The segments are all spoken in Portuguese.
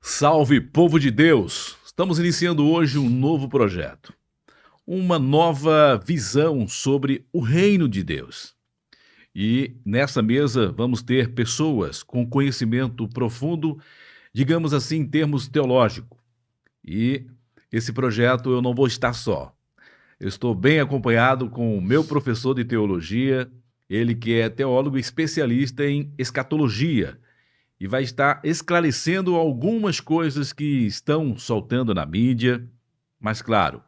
Salve, povo de Deus! Estamos iniciando hoje um novo projeto, uma nova visão sobre o reino de Deus. E nessa mesa vamos ter pessoas com conhecimento profundo, digamos assim, em termos teológicos. E esse projeto eu não vou estar só. Eu estou bem acompanhado com o meu professor de teologia, ele que é teólogo especialista em escatologia e vai estar esclarecendo algumas coisas que estão soltando na mídia, mas claro,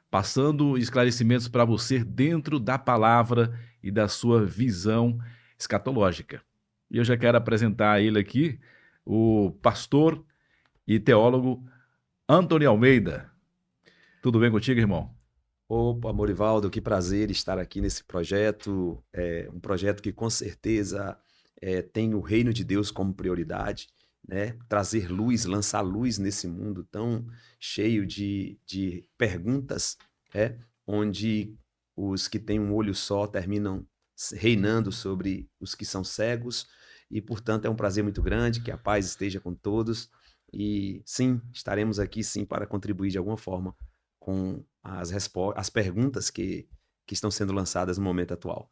passando esclarecimentos para você dentro da palavra e da sua visão escatológica. E eu já quero apresentar a ele aqui, o pastor e teólogo Antony Almeida. Tudo bem contigo, irmão? Opa, Morivaldo, que prazer estar aqui nesse projeto. É um projeto que com certeza tem o reino de Deus como prioridade, né? Trazer luz, lançar luz nesse mundo tão cheio de perguntas, onde os que têm um olho só terminam reinando sobre os que são cegos. E, portanto, é um prazer muito grande, que a paz esteja com todos. E sim, estaremos aqui sim para contribuir de alguma forma com as perguntas que estão sendo lançadas no momento atual.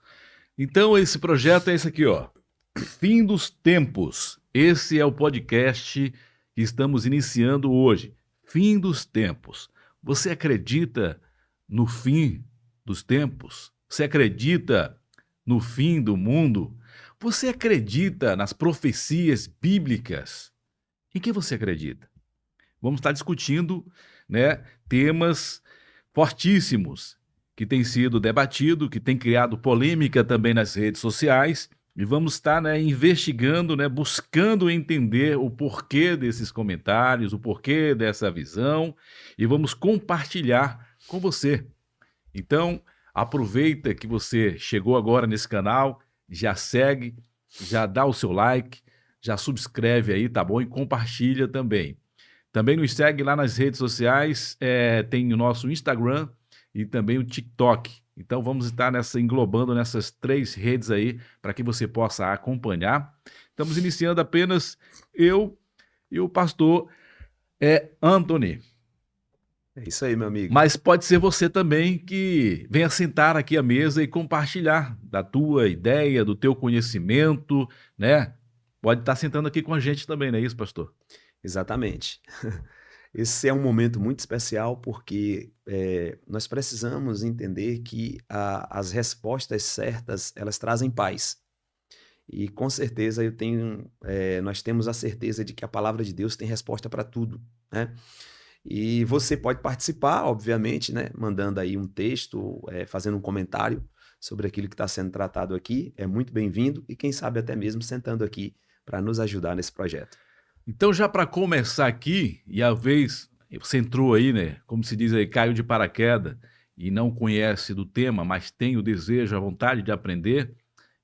Então esse projeto é esse aqui, ó. Fim dos Tempos. Esse é o podcast que estamos iniciando hoje. Fim dos Tempos. Você acredita no fim dos tempos? Você acredita no fim do mundo? Você acredita nas profecias bíblicas? Em que você acredita? Vamos estar discutindo, né, temas fortíssimos que têm sido debatido, que têm criado polêmica também nas redes sociais, e vamos estar, né, investigando, né, buscando entender o porquê desses comentários, o porquê dessa visão, e vamos compartilhar com você. Então, aproveita que você chegou agora nesse canal, já segue, já dá o seu like, já subscreve aí, tá bom? E compartilha também. Também nos segue lá nas redes sociais, tem o nosso Instagram e também o TikTok. Então vamos estar englobando nessas três redes aí para que você possa acompanhar. Estamos iniciando apenas eu e o pastor Anthony. É isso aí, meu amigo. Mas pode ser você também que venha sentar aqui à mesa e compartilhar da tua ideia, do teu conhecimento, né? Pode estar sentando aqui com a gente também, não é isso, pastor? Exatamente. Esse é um momento muito especial porque nós precisamos entender que as respostas certas, elas trazem paz. E com certeza nós temos a certeza de que a palavra de Deus tem resposta para tudo, né? E você pode participar, obviamente, né? Mandando aí um texto, fazendo um comentário sobre aquilo que está sendo tratado aqui. É muito bem-vindo e quem sabe até mesmo sentando aqui para nos ajudar nesse projeto. Então, já para começar aqui, e a vez você entrou aí, né? Como se diz aí, caiu de paraquedas e não conhece do tema, mas tem o desejo, a vontade de aprender.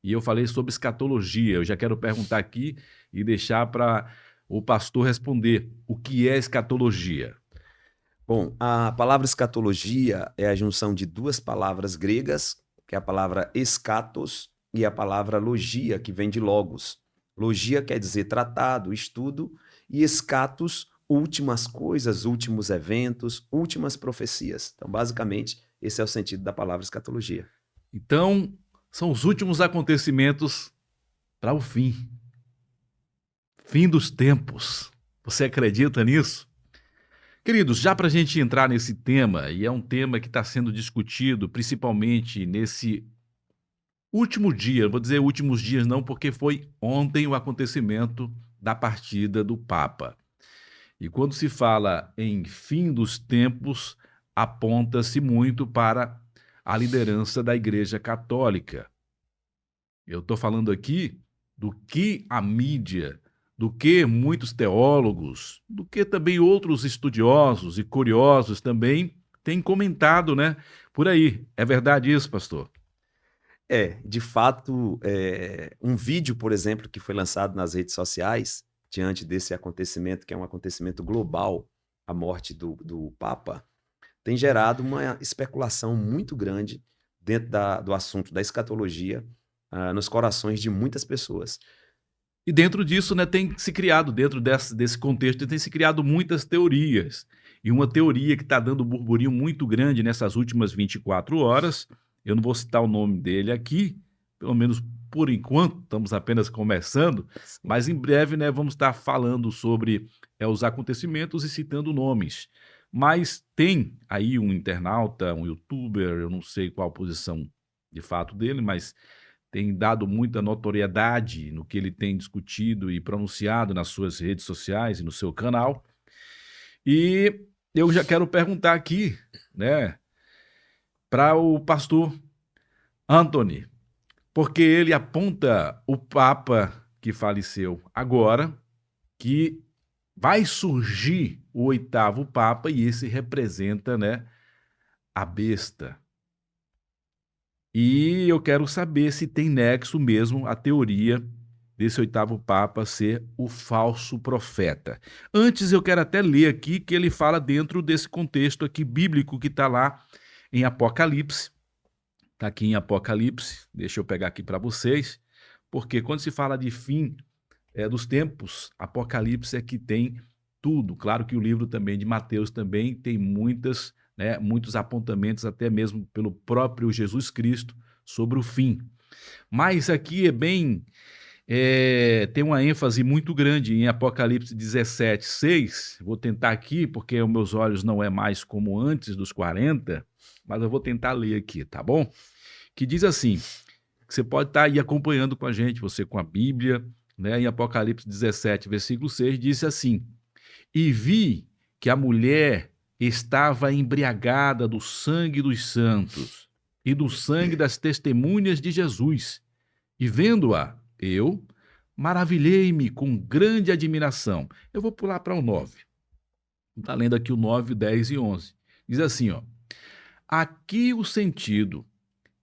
E eu falei sobre escatologia. Eu já quero perguntar aqui e deixar para o pastor responder o que é escatologia. Bom, a palavra escatologia é a junção de duas palavras gregas, que é a palavra eschatos e a palavra logia, que vem de logos. Logia quer dizer tratado, estudo, e eschatos, últimas coisas, últimos eventos, últimas profecias. Então, basicamente, esse é o sentido da palavra escatologia. Então, são os últimos acontecimentos para o fim. Fim dos tempos. Você acredita nisso? Queridos, já para a gente entrar nesse tema, e é um tema que está sendo discutido principalmente nesse último dia, vou dizer últimos dias não, porque foi ontem o acontecimento da partida do Papa. E quando se fala em fim dos tempos, aponta-se muito para a liderança da Igreja Católica. Eu estou falando aqui do que a mídia, do que muitos teólogos, do que também outros estudiosos e curiosos também têm comentado, né? Por aí. É verdade isso, pastor? De fato, um vídeo, por exemplo, que foi lançado nas redes sociais, diante desse acontecimento, que é um acontecimento global, a morte do Papa, tem gerado uma especulação muito grande dentro do assunto da escatologia, nos corações de muitas pessoas. E dentro disso, né, tem se criado, dentro desse contexto, tem se criado muitas teorias. E uma teoria que está dando um burburinho muito grande nessas últimas 24 horas, eu não vou citar o nome dele aqui, pelo menos por enquanto, estamos apenas começando, Sim. mas em breve, né, vamos estar falando sobre os acontecimentos e citando nomes. Mas tem aí um internauta, um youtuber, eu não sei qual a posição de fato dele, mas tem dado muita notoriedade no que ele tem discutido e pronunciado nas suas redes sociais e no seu canal. E eu já quero perguntar aqui, né, para o pastor Anthony, porque ele aponta o Papa que faleceu agora, que vai surgir o oitavo Papa e esse representa, né, a besta. E eu quero saber se tem nexo mesmo a teoria desse oitavo Papa ser o falso profeta. Antes, eu quero até ler aqui que ele fala dentro desse contexto aqui bíblico que está lá em Apocalipse. Está aqui em Apocalipse, deixa eu pegar aqui para vocês, porque quando se fala de fim dos tempos, Apocalipse é que tem tudo. Claro que o livro também de Mateus também tem muitas, né, muitos apontamentos, até mesmo pelo próprio Jesus Cristo, sobre o fim. Mas aqui é bem tem uma ênfase muito grande em Apocalipse 17:6. Vou tentar aqui, porque os meus olhos não é mais como antes dos 40, mas eu vou tentar ler aqui, tá bom? Que diz assim, que você pode estar aí acompanhando com a gente, você com a Bíblia, né? Em Apocalipse 17, versículo 6, diz assim: E vi que a mulher estava embriagada do sangue dos santos e do sangue das testemunhas de Jesus. E vendo-a, eu maravilhei-me com grande admiração. Eu vou pular para o 9. Está lendo aqui o 9, 10 e 11. Diz assim, ó. Aqui o sentido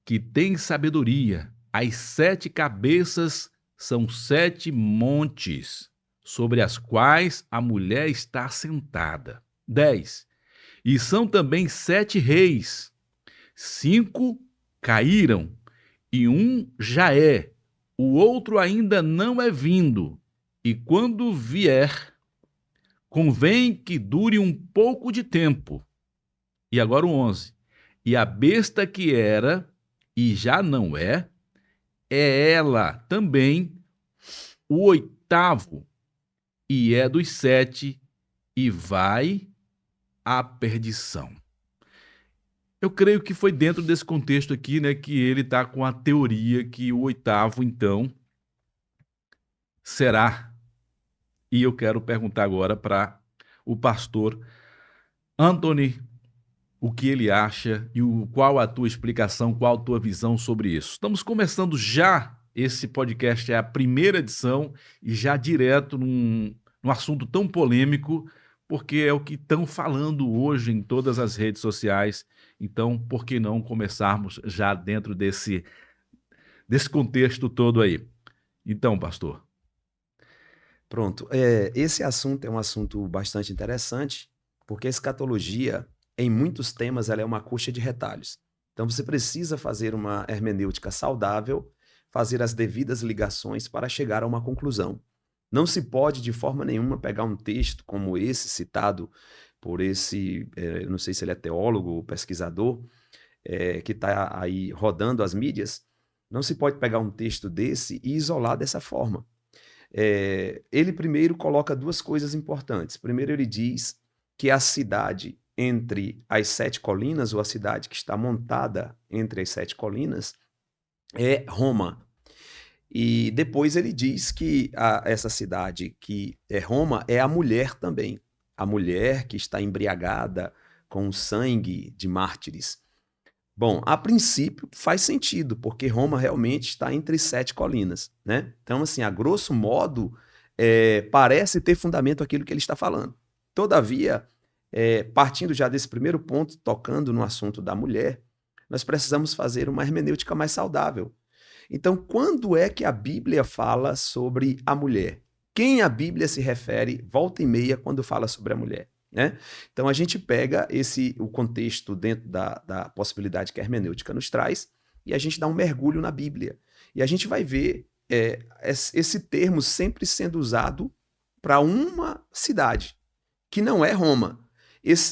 que tem sabedoria. As 7 cabeças são 7 montes, sobre as quais a mulher está sentada. 10. E são também 7 reis. 5 caíram, e um já é, o outro ainda não é vindo, e quando vier, convém que dure um pouco de tempo. E agora o 11. E a besta que era e já não é ela também o oitavo, e é dos 7, e vai à perdição. Eu creio que foi dentro desse contexto aqui, né, que ele está com a teoria que o oitavo, então, será. E eu quero perguntar agora para o pastor Anthony o que ele acha e qual a tua explicação, qual a tua visão sobre isso. Estamos começando já, esse podcast é a primeira edição e já direto num assunto tão polêmico, porque é o que estão falando hoje em todas as redes sociais. Então, por que não começarmos já dentro desse contexto todo aí? Então, pastor. Pronto. Esse assunto é um assunto bastante interessante, porque a escatologia, em muitos temas, ela é uma coxa de retalhos. Então, você precisa fazer uma hermenêutica saudável, fazer as devidas ligações para chegar a uma conclusão. Não se pode, de forma nenhuma, pegar um texto como esse, citado por esse, não sei se ele é teólogo ou pesquisador, que está aí rodando as mídias, não se pode pegar um texto desse e isolar dessa forma. Ele primeiro coloca 2 coisas importantes. Primeiro, ele diz que a cidade entre as 7 colinas, ou a cidade que está montada entre as 7 colinas, é Roma. E depois ele diz que essa cidade que é Roma é a mulher também. A mulher que está embriagada com o sangue de mártires. Bom, a princípio faz sentido, porque Roma realmente está entre 7 colinas, né? Então, assim, a grosso modo, parece ter fundamento aquilo que ele está falando. Todavia, partindo já desse primeiro ponto, tocando no assunto da mulher, nós precisamos fazer uma hermenêutica mais saudável. Então, quando é que a Bíblia fala sobre a mulher? Quem a Bíblia se refere volta e meia quando fala sobre a mulher? Né? Então, a gente pega o contexto dentro da possibilidade que a hermenêutica nos traz e a gente dá um mergulho na Bíblia. E a gente vai ver esse termo sempre sendo usado para uma cidade, que não é Roma.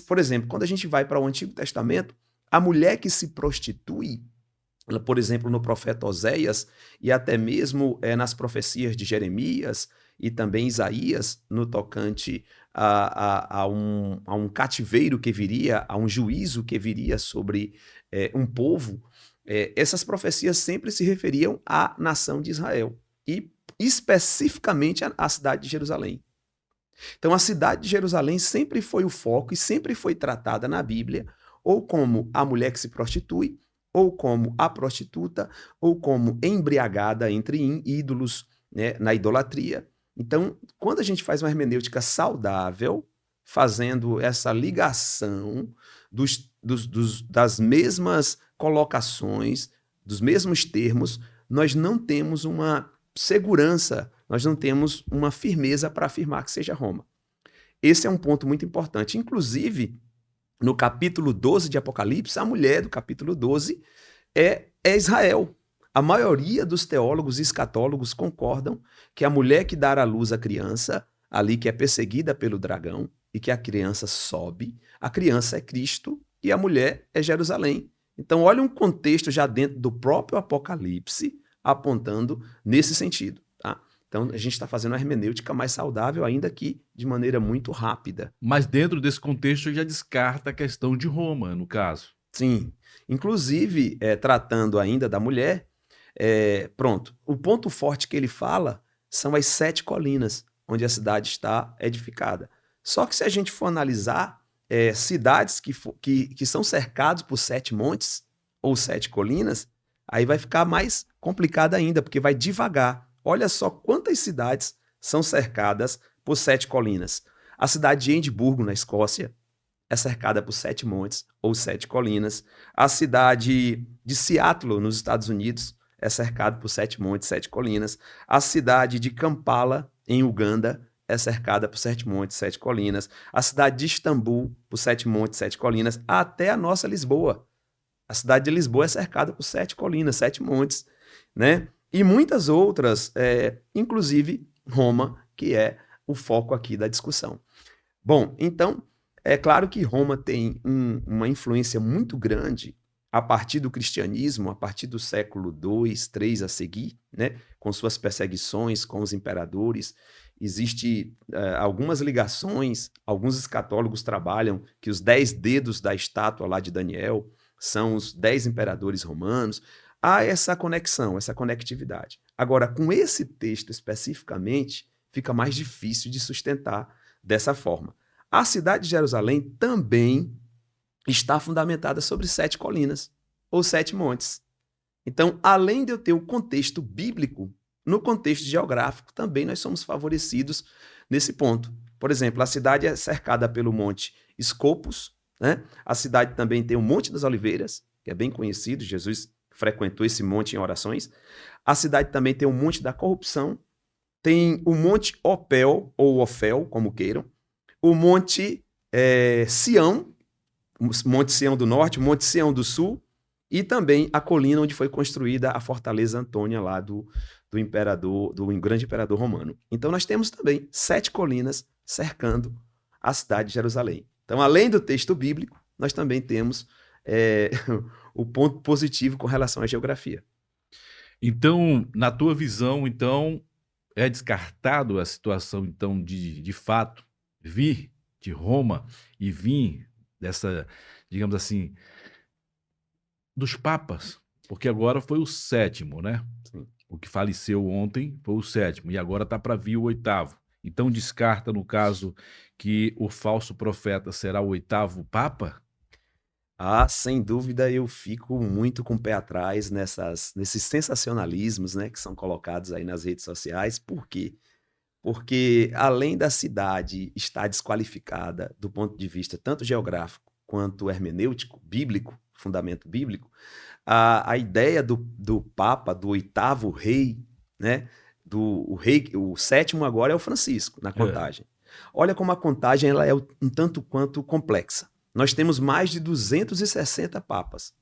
Por exemplo, quando a gente vai para o Antigo Testamento, a mulher que se prostitui, por exemplo, no profeta Oséias e até mesmo nas profecias de Jeremias e também Isaías, no tocante a um cativeiro que viria, a um juízo que viria sobre um povo, essas profecias sempre se referiam à nação de Israel e especificamente à cidade de Jerusalém. Então, a cidade de Jerusalém sempre foi o foco e sempre foi tratada na Bíblia ou como a mulher que se prostitui, ou como a prostituta, ou como embriagada entre ídolos, né, na idolatria. Então, quando a gente faz uma hermenêutica saudável, fazendo essa ligação das mesmas colocações, dos mesmos termos, nós não temos uma segurança, nós não temos uma firmeza para afirmar que seja Roma. Esse é um ponto muito importante. Inclusive, no capítulo 12 de Apocalipse, a mulher do capítulo 12 é Israel. A maioria dos teólogos e escatólogos concordam que a mulher que dá à luz a criança, ali que é perseguida pelo dragão, e que a criança sobe, a criança é Cristo e a mulher é Jerusalém. Então, olha um contexto já dentro do próprio Apocalipse, apontando nesse sentido. Tá? Então, a gente está fazendo uma hermenêutica mais saudável, ainda que de maneira muito rápida. Mas dentro desse contexto já descarta a questão de Roma, no caso. Sim. Inclusive, tratando ainda da mulher, pronto. O ponto forte que ele fala são as 7 colinas, onde a cidade está edificada. Só que se a gente for analisar cidades que são cercadas por 7 montes ou 7 colinas, aí vai ficar mais complicado ainda, porque vai devagar. Olha só quantas cidades são cercadas por 7 colinas. A cidade de Edimburgo, na Escócia, é cercada por 7 montes ou 7 colinas. A cidade de Seattle, nos Estados Unidos, é cercada por 7 montes, 7 colinas. A cidade de Kampala, em Uganda, é cercada por 7 montes, 7 colinas. A cidade de Istambul, por 7 montes, 7 colinas. Até a nossa Lisboa. A cidade de Lisboa é cercada por 7 colinas, 7 montes, né? E muitas outras, inclusive Roma, que é o foco aqui da discussão. Bom, então, é claro que Roma tem uma influência muito grande a partir do cristianismo, a partir do século II, III a seguir, né? Com suas perseguições com os imperadores. Existem algumas ligações, alguns escatólogos trabalham que os 10 dedos da estátua lá de Daniel são os 10 imperadores romanos. Há essa conexão, essa conectividade. Agora, com esse texto especificamente, fica mais difícil de sustentar dessa forma. A cidade de Jerusalém também está fundamentada sobre 7 colinas, ou 7 montes. Então, além de eu ter o contexto bíblico, no contexto geográfico também nós somos favorecidos nesse ponto. Por exemplo, a cidade é cercada pelo Monte Scopus, né? A cidade também tem o Monte das Oliveiras, que é bem conhecido, Jesus frequentou esse monte em orações. A cidade também tem o Monte da Corrupção, tem o Monte Opel, ou Ofel, como queiram, o Monte Sião, o Monte Sião do Norte, o Monte Sião do Sul, e também a colina onde foi construída a Fortaleza Antônia, lá do grande imperador romano. Então nós temos também 7 colinas cercando a cidade de Jerusalém. Então, além do texto bíblico, nós também temos o ponto positivo com relação à geografia. Então, na tua visão, então, é descartado a situação, então, de fato, vir de Roma e vir dessa, digamos assim, dos papas, porque agora foi o 7º, né? Sim. O que faleceu ontem foi o 7º, e agora está para vir o 8º. Então, descarta, no caso, que o falso profeta será o 8º papa? Ah, sem dúvida, eu fico muito com o pé atrás nesses sensacionalismos, né, que são colocados aí nas redes sociais. Por quê? Porque além da cidade estar desqualificada do ponto de vista tanto geográfico quanto hermenêutico, bíblico, fundamento bíblico, a ideia do Papa, do 8º rei, né, o 7º agora é o Francisco, na contagem. Olha como a contagem ela é um tanto quanto complexa. Nós temos mais de 260 papas.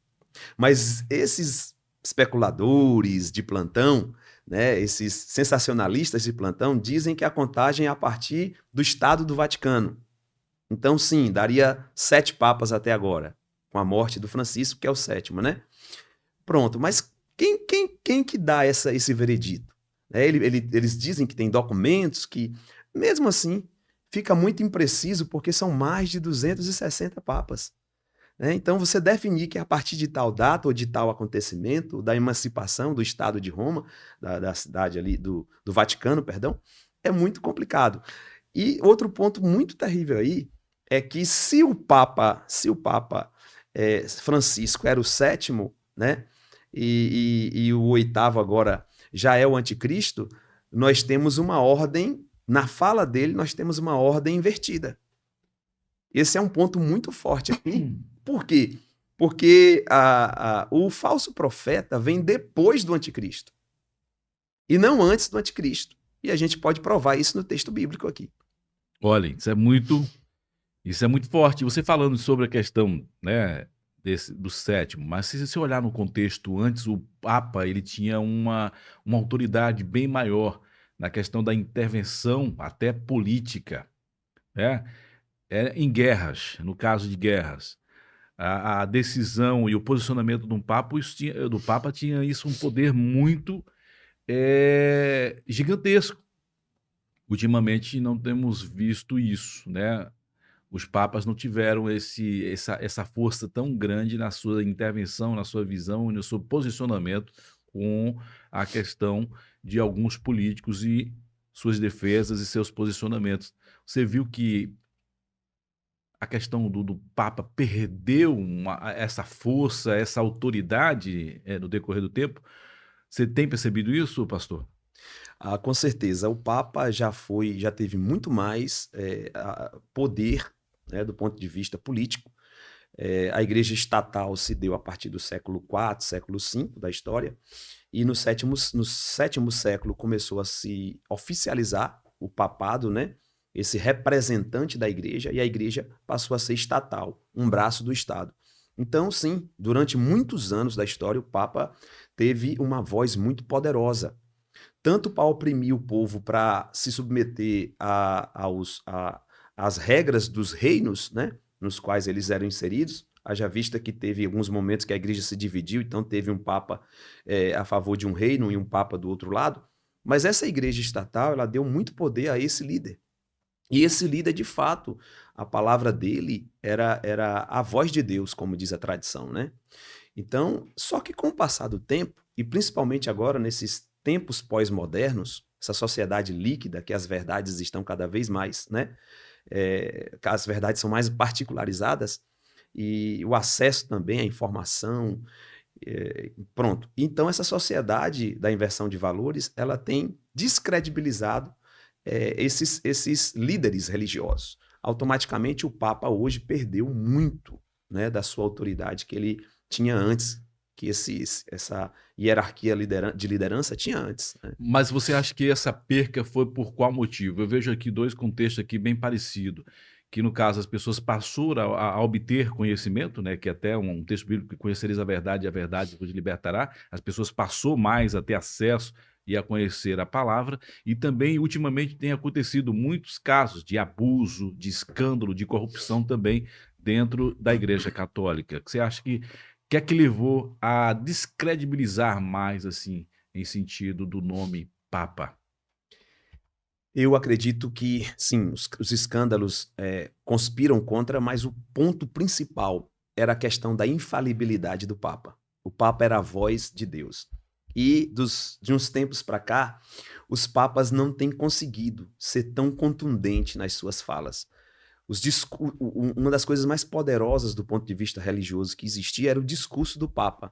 Mas esses especuladores de plantão, né, esses sensacionalistas de plantão dizem que a contagem é a partir do Estado do Vaticano. Então, sim, daria 7 papas até agora, com a morte do Francisco, que é o 7º, né? Pronto, mas quem que dá esse veredito? Eles dizem que tem documentos que, mesmo assim, fica muito impreciso porque são mais de 260 papas. Né? Então, você definir que a partir de tal data ou de tal acontecimento, da emancipação do Estado de Roma, da cidade ali, do Vaticano, perdão, é muito complicado. E outro ponto muito terrível aí é que se o Papa Francisco era o 7º, né, e o 8º agora já é o anticristo, nós temos uma ordem, na fala dele, nós temos uma ordem invertida. Esse é um ponto muito forte aqui. Por quê? Porque o falso profeta vem depois do anticristo e não antes do anticristo. E a gente pode provar isso no texto bíblico aqui. Olha, isso é muito forte. Você falando sobre a questão, né, do 7º, mas se você olhar no contexto antes, o Papa ele tinha uma autoridade bem maior na questão da intervenção até política, né? Em guerras, no caso de guerras. A decisão e o posicionamento do Papa tinha isso um poder muito gigantesco. Ultimamente não temos visto isso, né? Os papas não tiveram essa força tão grande na sua intervenção, na sua visão e no seu posicionamento com a questão de alguns políticos e suas defesas e seus posicionamentos. Você viu que a questão do Papa perdeu essa força, essa autoridade no decorrer do tempo? Você tem percebido isso, pastor? Com certeza, o Papa já teve muito mais poder, né, do ponto de vista político. A igreja estatal se deu a partir do século IV, século V da história, e no sétimo século começou a se oficializar o papado, né, esse representante da igreja, e a igreja passou a ser estatal, um braço do Estado. Então, sim, durante muitos anos da história, o Papa teve uma voz muito poderosa, tanto para oprimir o povo, para se submeter às regras dos reinos, né, nos quais eles eram inseridos. Haja vista que teve alguns momentos que a igreja se dividiu, então teve um papa a favor de um reino e um papa do outro lado. Mas essa igreja estatal, ela deu muito poder a esse líder. E esse líder, de fato, a palavra dele era a voz de Deus, como diz a tradição, né? Então, só que com o passar do tempo, e principalmente agora nesses tempos pós-modernos, essa sociedade líquida, que as verdades estão cada vez mais, né? As verdades são mais particularizadas, e o acesso também à informação, pronto. Então, essa sociedade da inversão de valores, ela tem descredibilizado esses líderes religiosos. Automaticamente, o Papa hoje perdeu muito, né, da sua autoridade que ele tinha antes, que essa hierarquia de liderança tinha antes. Né? Mas você acha que essa perca foi por qual motivo? Eu vejo aqui dois contextos aqui bem parecidos, que no caso as pessoas passaram a obter conhecimento, né, que até um texto bíblico que conhecereis a verdade vos libertará, as pessoas passou mais a ter acesso e a conhecer a palavra, e também ultimamente tem acontecido muitos casos de abuso, de escândalo, de corrupção também dentro da Igreja Católica. Você acha que é que levou a descredibilizar mais, assim, em sentido do nome Papa? Eu acredito que, sim, os escândalos conspiram contra, mas o ponto principal era a questão da infalibilidade do Papa. O Papa era a voz de Deus. E de uns tempos para cá, os papas não têm conseguido ser tão contundente nas suas falas. Uma das coisas mais poderosas do ponto de vista religioso que existia era o discurso do Papa,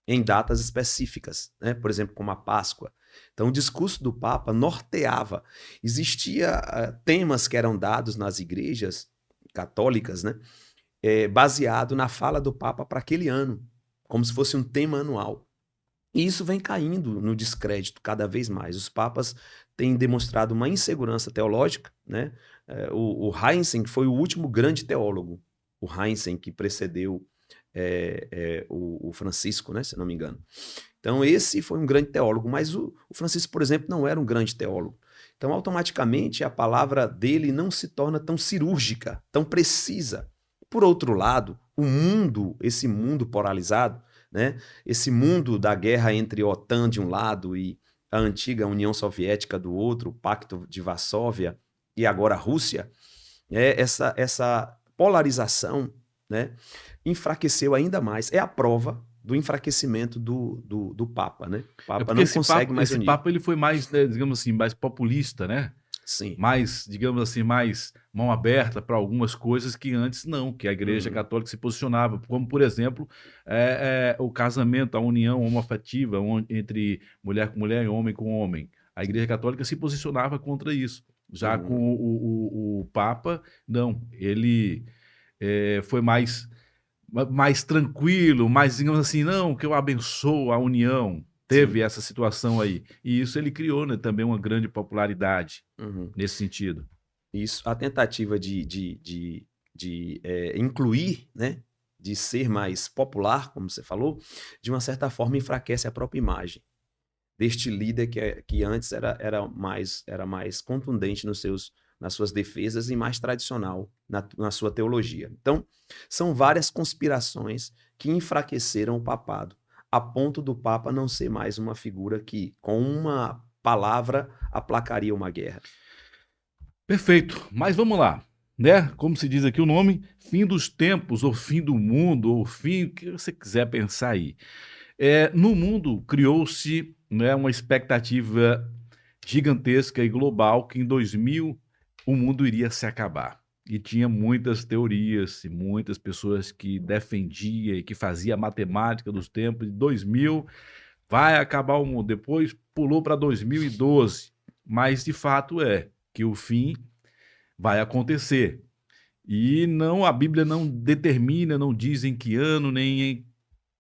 em datas específicas, né? Por exemplo, como a Páscoa. Então, o discurso do Papa norteava. Existia temas que eram dados nas igrejas católicas, né? Baseado na fala do Papa para aquele ano, como se fosse um tema anual. E isso vem caindo no descrédito cada vez mais. Os papas têm demonstrado uma insegurança teológica, né? O Heinzen foi o último grande teólogo. O Heinzen, que precedeu o Francisco, né, se não me engano. Então, esse foi um grande teólogo, mas o Francisco, por exemplo, não era um grande teólogo. Então, automaticamente, a palavra dele não se torna tão cirúrgica, tão precisa. Por outro lado, o mundo, esse mundo polarizado, né, esse mundo da guerra entre a OTAN de um lado e a antiga União Soviética do outro, o Pacto de Varsóvia e agora a Rússia, essa polarização, né, enfraqueceu ainda mais. É a prova do enfraquecimento do Papa, né? O Papa porque não consegue mais esse unir. Papa ele foi mais, né, digamos assim, mais populista, né? Sim. Mais, digamos assim, mais mão aberta para algumas coisas que antes não, que a Igreja Católica se posicionava, como, por exemplo, o casamento, a união homoafetiva entre mulher com mulher e homem com homem. A Igreja Católica se posicionava contra isso. Já com o Papa, não. Ele foi mais tranquilo, mais, digamos assim, não, que eu abençoo a união. Teve essa situação aí. E isso ele criou, né, também uma grande popularidade nesse sentido. Isso, a tentativa de incluir, né, de ser mais popular, como você falou, de uma certa forma enfraquece a própria imagem deste líder que antes era mais contundente nas suas defesas e mais tradicional na sua teologia. Então, são várias conspirações que enfraqueceram o papado, a ponto do Papa não ser mais uma figura que, com uma palavra, aplacaria uma guerra. Perfeito, mas vamos lá, né? Como se diz aqui o nome, fim dos tempos, ou fim do mundo, ou fim, o que você quiser pensar aí. No mundo criou-se, né, uma expectativa gigantesca e global que em 2000 o mundo iria se acabar. E tinha muitas teorias e muitas pessoas que defendiam e que faziam a matemática dos tempos de 2000, vai acabar o mundo. Depois pulou para 2012, mas de fato é que o fim vai acontecer. E não, a Bíblia não determina, não diz em que ano, nem em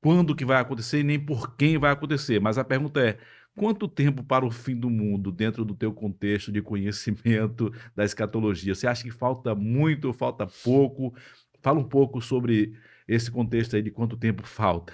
quando que vai acontecer, nem por quem vai acontecer. Mas a pergunta é, quanto tempo para o fim do mundo dentro do teu contexto de conhecimento da escatologia? Você acha que falta muito ou falta pouco? Fala um pouco sobre esse contexto aí de quanto tempo falta.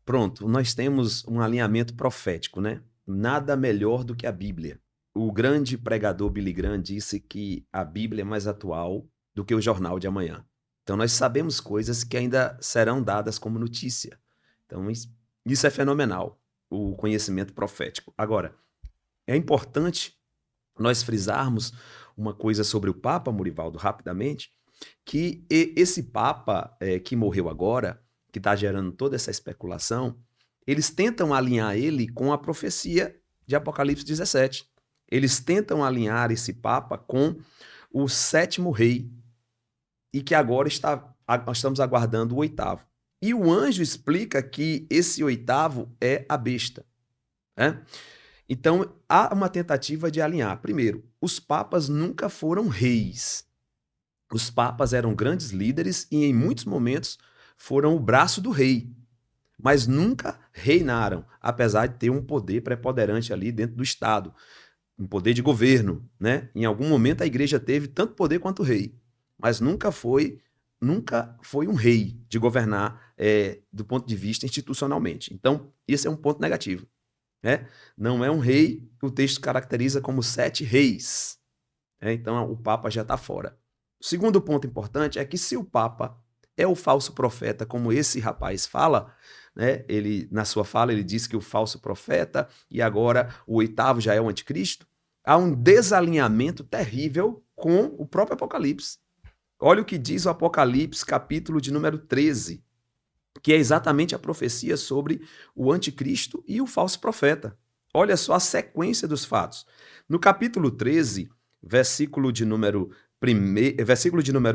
Pronto, nós temos um alinhamento profético, né? Nada melhor do que a Bíblia. O grande pregador Billy Graham disse que a Bíblia é mais atual do que o jornal de amanhã. Então, nós sabemos coisas que ainda serão dadas como notícia. Então, isso é fenomenal, o conhecimento profético. Agora, é importante nós frisarmos uma coisa sobre o Papa, Murivaldo, rapidamente, que esse Papa que morreu agora, que está gerando toda essa especulação, eles tentam alinhar ele com a profecia de Apocalipse 17. Eles tentam alinhar esse Papa com o 7º rei, e que agora nós estamos aguardando o 8º. E o anjo explica que esse 8º é a besta, né? Então, há uma tentativa de alinhar. Primeiro, os papas nunca foram reis. Os papas eram grandes líderes e, em muitos momentos, foram o braço do rei, mas nunca reinaram, apesar de ter um poder preponderante ali dentro do Estado, um poder de governo, né? Em algum momento a igreja teve tanto poder quanto o rei, mas nunca foi um rei de governar do ponto de vista institucionalmente. Então, esse é um ponto negativo, né? Não é um rei, o texto caracteriza como 7 reis. Então, o Papa já está fora. O segundo ponto importante é que se o Papa é o falso profeta, como esse rapaz fala, né? Na sua fala, ele diz que o falso profeta e agora o 8º já é o anticristo. Há um desalinhamento terrível com o próprio Apocalipse. Olha o que diz o Apocalipse, capítulo de número 13, que é exatamente a profecia sobre o anticristo e o falso profeta. Olha só a sequência dos fatos. No capítulo 13, versículo de número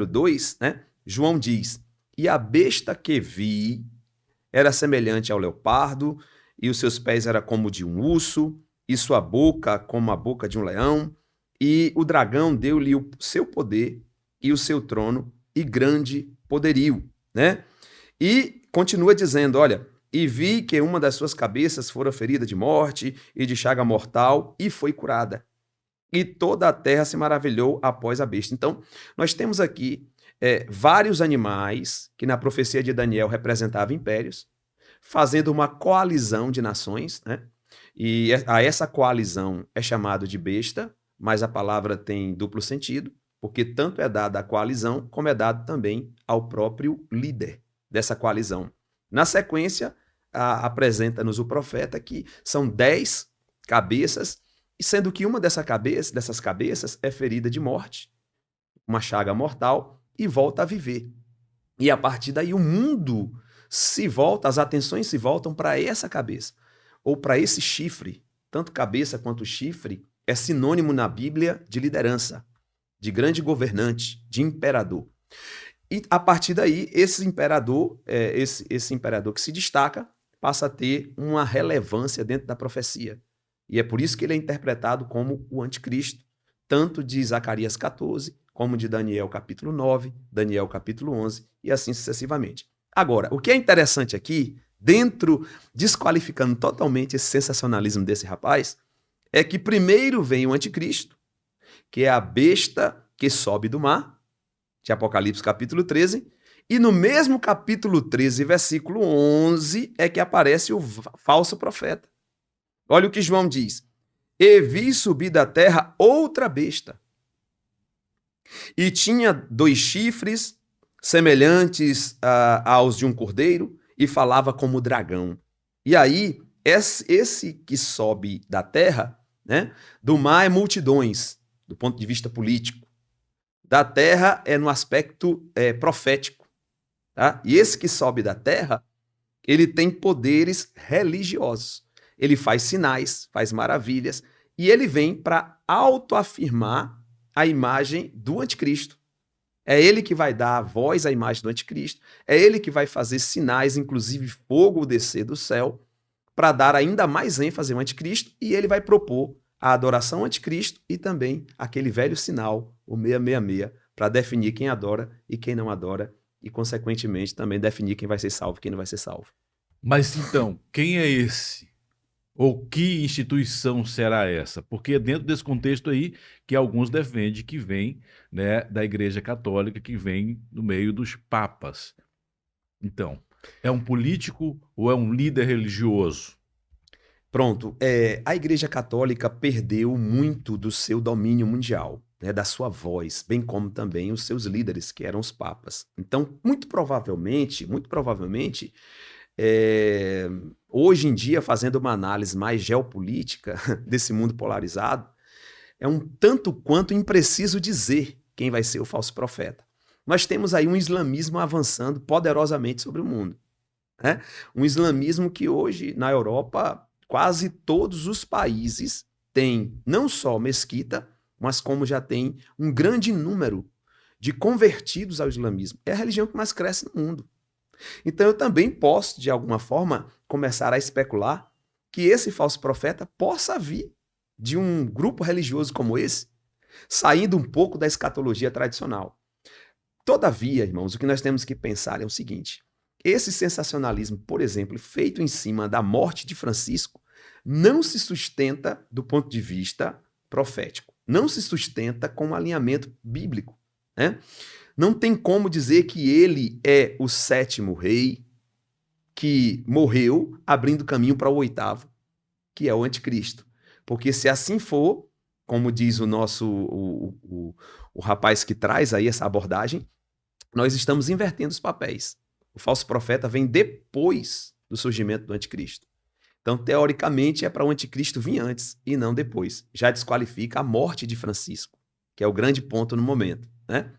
2, né? João diz: "E a besta que vi era semelhante ao leopardo, e os seus pés eram como de um urso, e sua boca como a boca de um leão, e o dragão deu-lhe o seu poder e o seu trono e grande poderio", né? E continua dizendo, olha, "E vi que uma das suas cabeças fora ferida de morte e de chaga mortal e foi curada." e toda a terra se maravilhou após a besta. Então, nós temos aqui vários animais que na profecia de Daniel representavam impérios, fazendo uma coalizão de nações, né? E a essa coalizão é chamado de besta, mas a palavra tem duplo sentido, porque tanto é dada à coalizão, como é dado também ao próprio líder dessa coalizão. Na sequência, apresenta-nos o profeta que são 10 cabeças, e sendo que uma dessas cabeças é ferida de morte, uma chaga mortal, e volta a viver. E a partir daí o mundo se volta, as atenções se voltam para essa cabeça, ou para esse chifre. Tanto cabeça quanto chifre é sinônimo na Bíblia de liderança, de grande governante, de imperador. E a partir daí, esse imperador que se destaca, passa a ter uma relevância dentro da profecia. E é por isso que ele é interpretado como o anticristo, tanto de Zacarias 14, como de Daniel capítulo 9, Daniel capítulo 11, e assim sucessivamente. Agora, o que é interessante aqui, desqualificando totalmente esse sensacionalismo desse rapaz, é que primeiro vem o anticristo, que é a besta que sobe do mar, de Apocalipse capítulo 13, e no mesmo capítulo 13, versículo 11, é que aparece o falso profeta. Olha o que João diz: e vi subir da terra outra besta, e tinha 2 chifres, semelhantes aos de um cordeiro, e falava como dragão. E aí, esse que sobe da terra, né, do mar é multidões, do ponto de vista político. Da terra é no aspecto profético. Tá? E esse que sobe da terra, ele tem poderes religiosos. Ele faz sinais, faz maravilhas, e ele vem para autoafirmar a imagem do anticristo. É ele que vai dar a voz à imagem do anticristo, é ele que vai fazer sinais, inclusive fogo descer do céu, para dar ainda mais ênfase ao anticristo, e ele vai propor a adoração ao anticristo e também aquele velho sinal, o 666, para definir quem adora e quem não adora, e, consequentemente, também definir quem vai ser salvo e quem não vai ser salvo. Mas então, quem é esse? Ou que instituição será essa? Porque é dentro desse contexto aí que alguns defendem que vem, né, da Igreja Católica, que vem no meio dos papas. Então, é um político ou é um líder religioso? Pronto, a Igreja Católica perdeu muito do seu domínio mundial, né, da sua voz, bem como também os seus líderes, que eram os papas. Então, muito provavelmente, hoje em dia, fazendo uma análise mais geopolítica desse mundo polarizado, é um tanto quanto impreciso dizer quem vai ser o falso profeta. Nós temos aí um islamismo avançando poderosamente sobre o mundo, né? Um islamismo que hoje, na Europa, quase todos os países têm não só mesquita, mas como já tem um grande número de convertidos ao islamismo. É a religião que mais cresce no mundo. Então eu também posso, de alguma forma, começar a especular que esse falso profeta possa vir de um grupo religioso como esse, saindo um pouco da escatologia tradicional. Todavia, irmãos, o que nós temos que pensar é o seguinte: esse sensacionalismo, por exemplo, feito em cima da morte de Francisco, não se sustenta do ponto de vista profético, não se sustenta com um alinhamento bíblico, né? Não tem como dizer que ele é o 7º rei que morreu abrindo caminho para o 8º, que é o anticristo. Porque se assim for, como diz o rapaz que traz aí essa abordagem, nós estamos invertendo os papéis. O falso profeta vem depois do surgimento do anticristo. Então, teoricamente, é para o anticristo vir antes e não depois. Já desqualifica a morte de Francisco, que é o grande ponto no momento, né?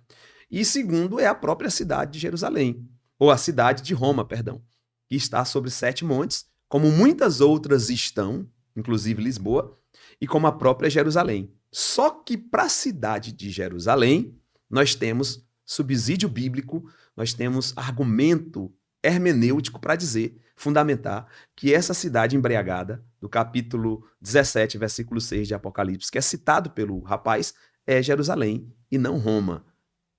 E segundo é a própria cidade de Jerusalém, ou a cidade de Roma, perdão, que está sobre 7 montes, como muitas outras estão, inclusive Lisboa, e como a própria Jerusalém. Só que para a cidade de Jerusalém, nós temos subsídio bíblico, nós temos argumento hermenêutico para dizer, fundamentar, que essa cidade embriagada, do capítulo 17, versículo 6 de Apocalipse, que é citado pelo rapaz, é Jerusalém e não Roma.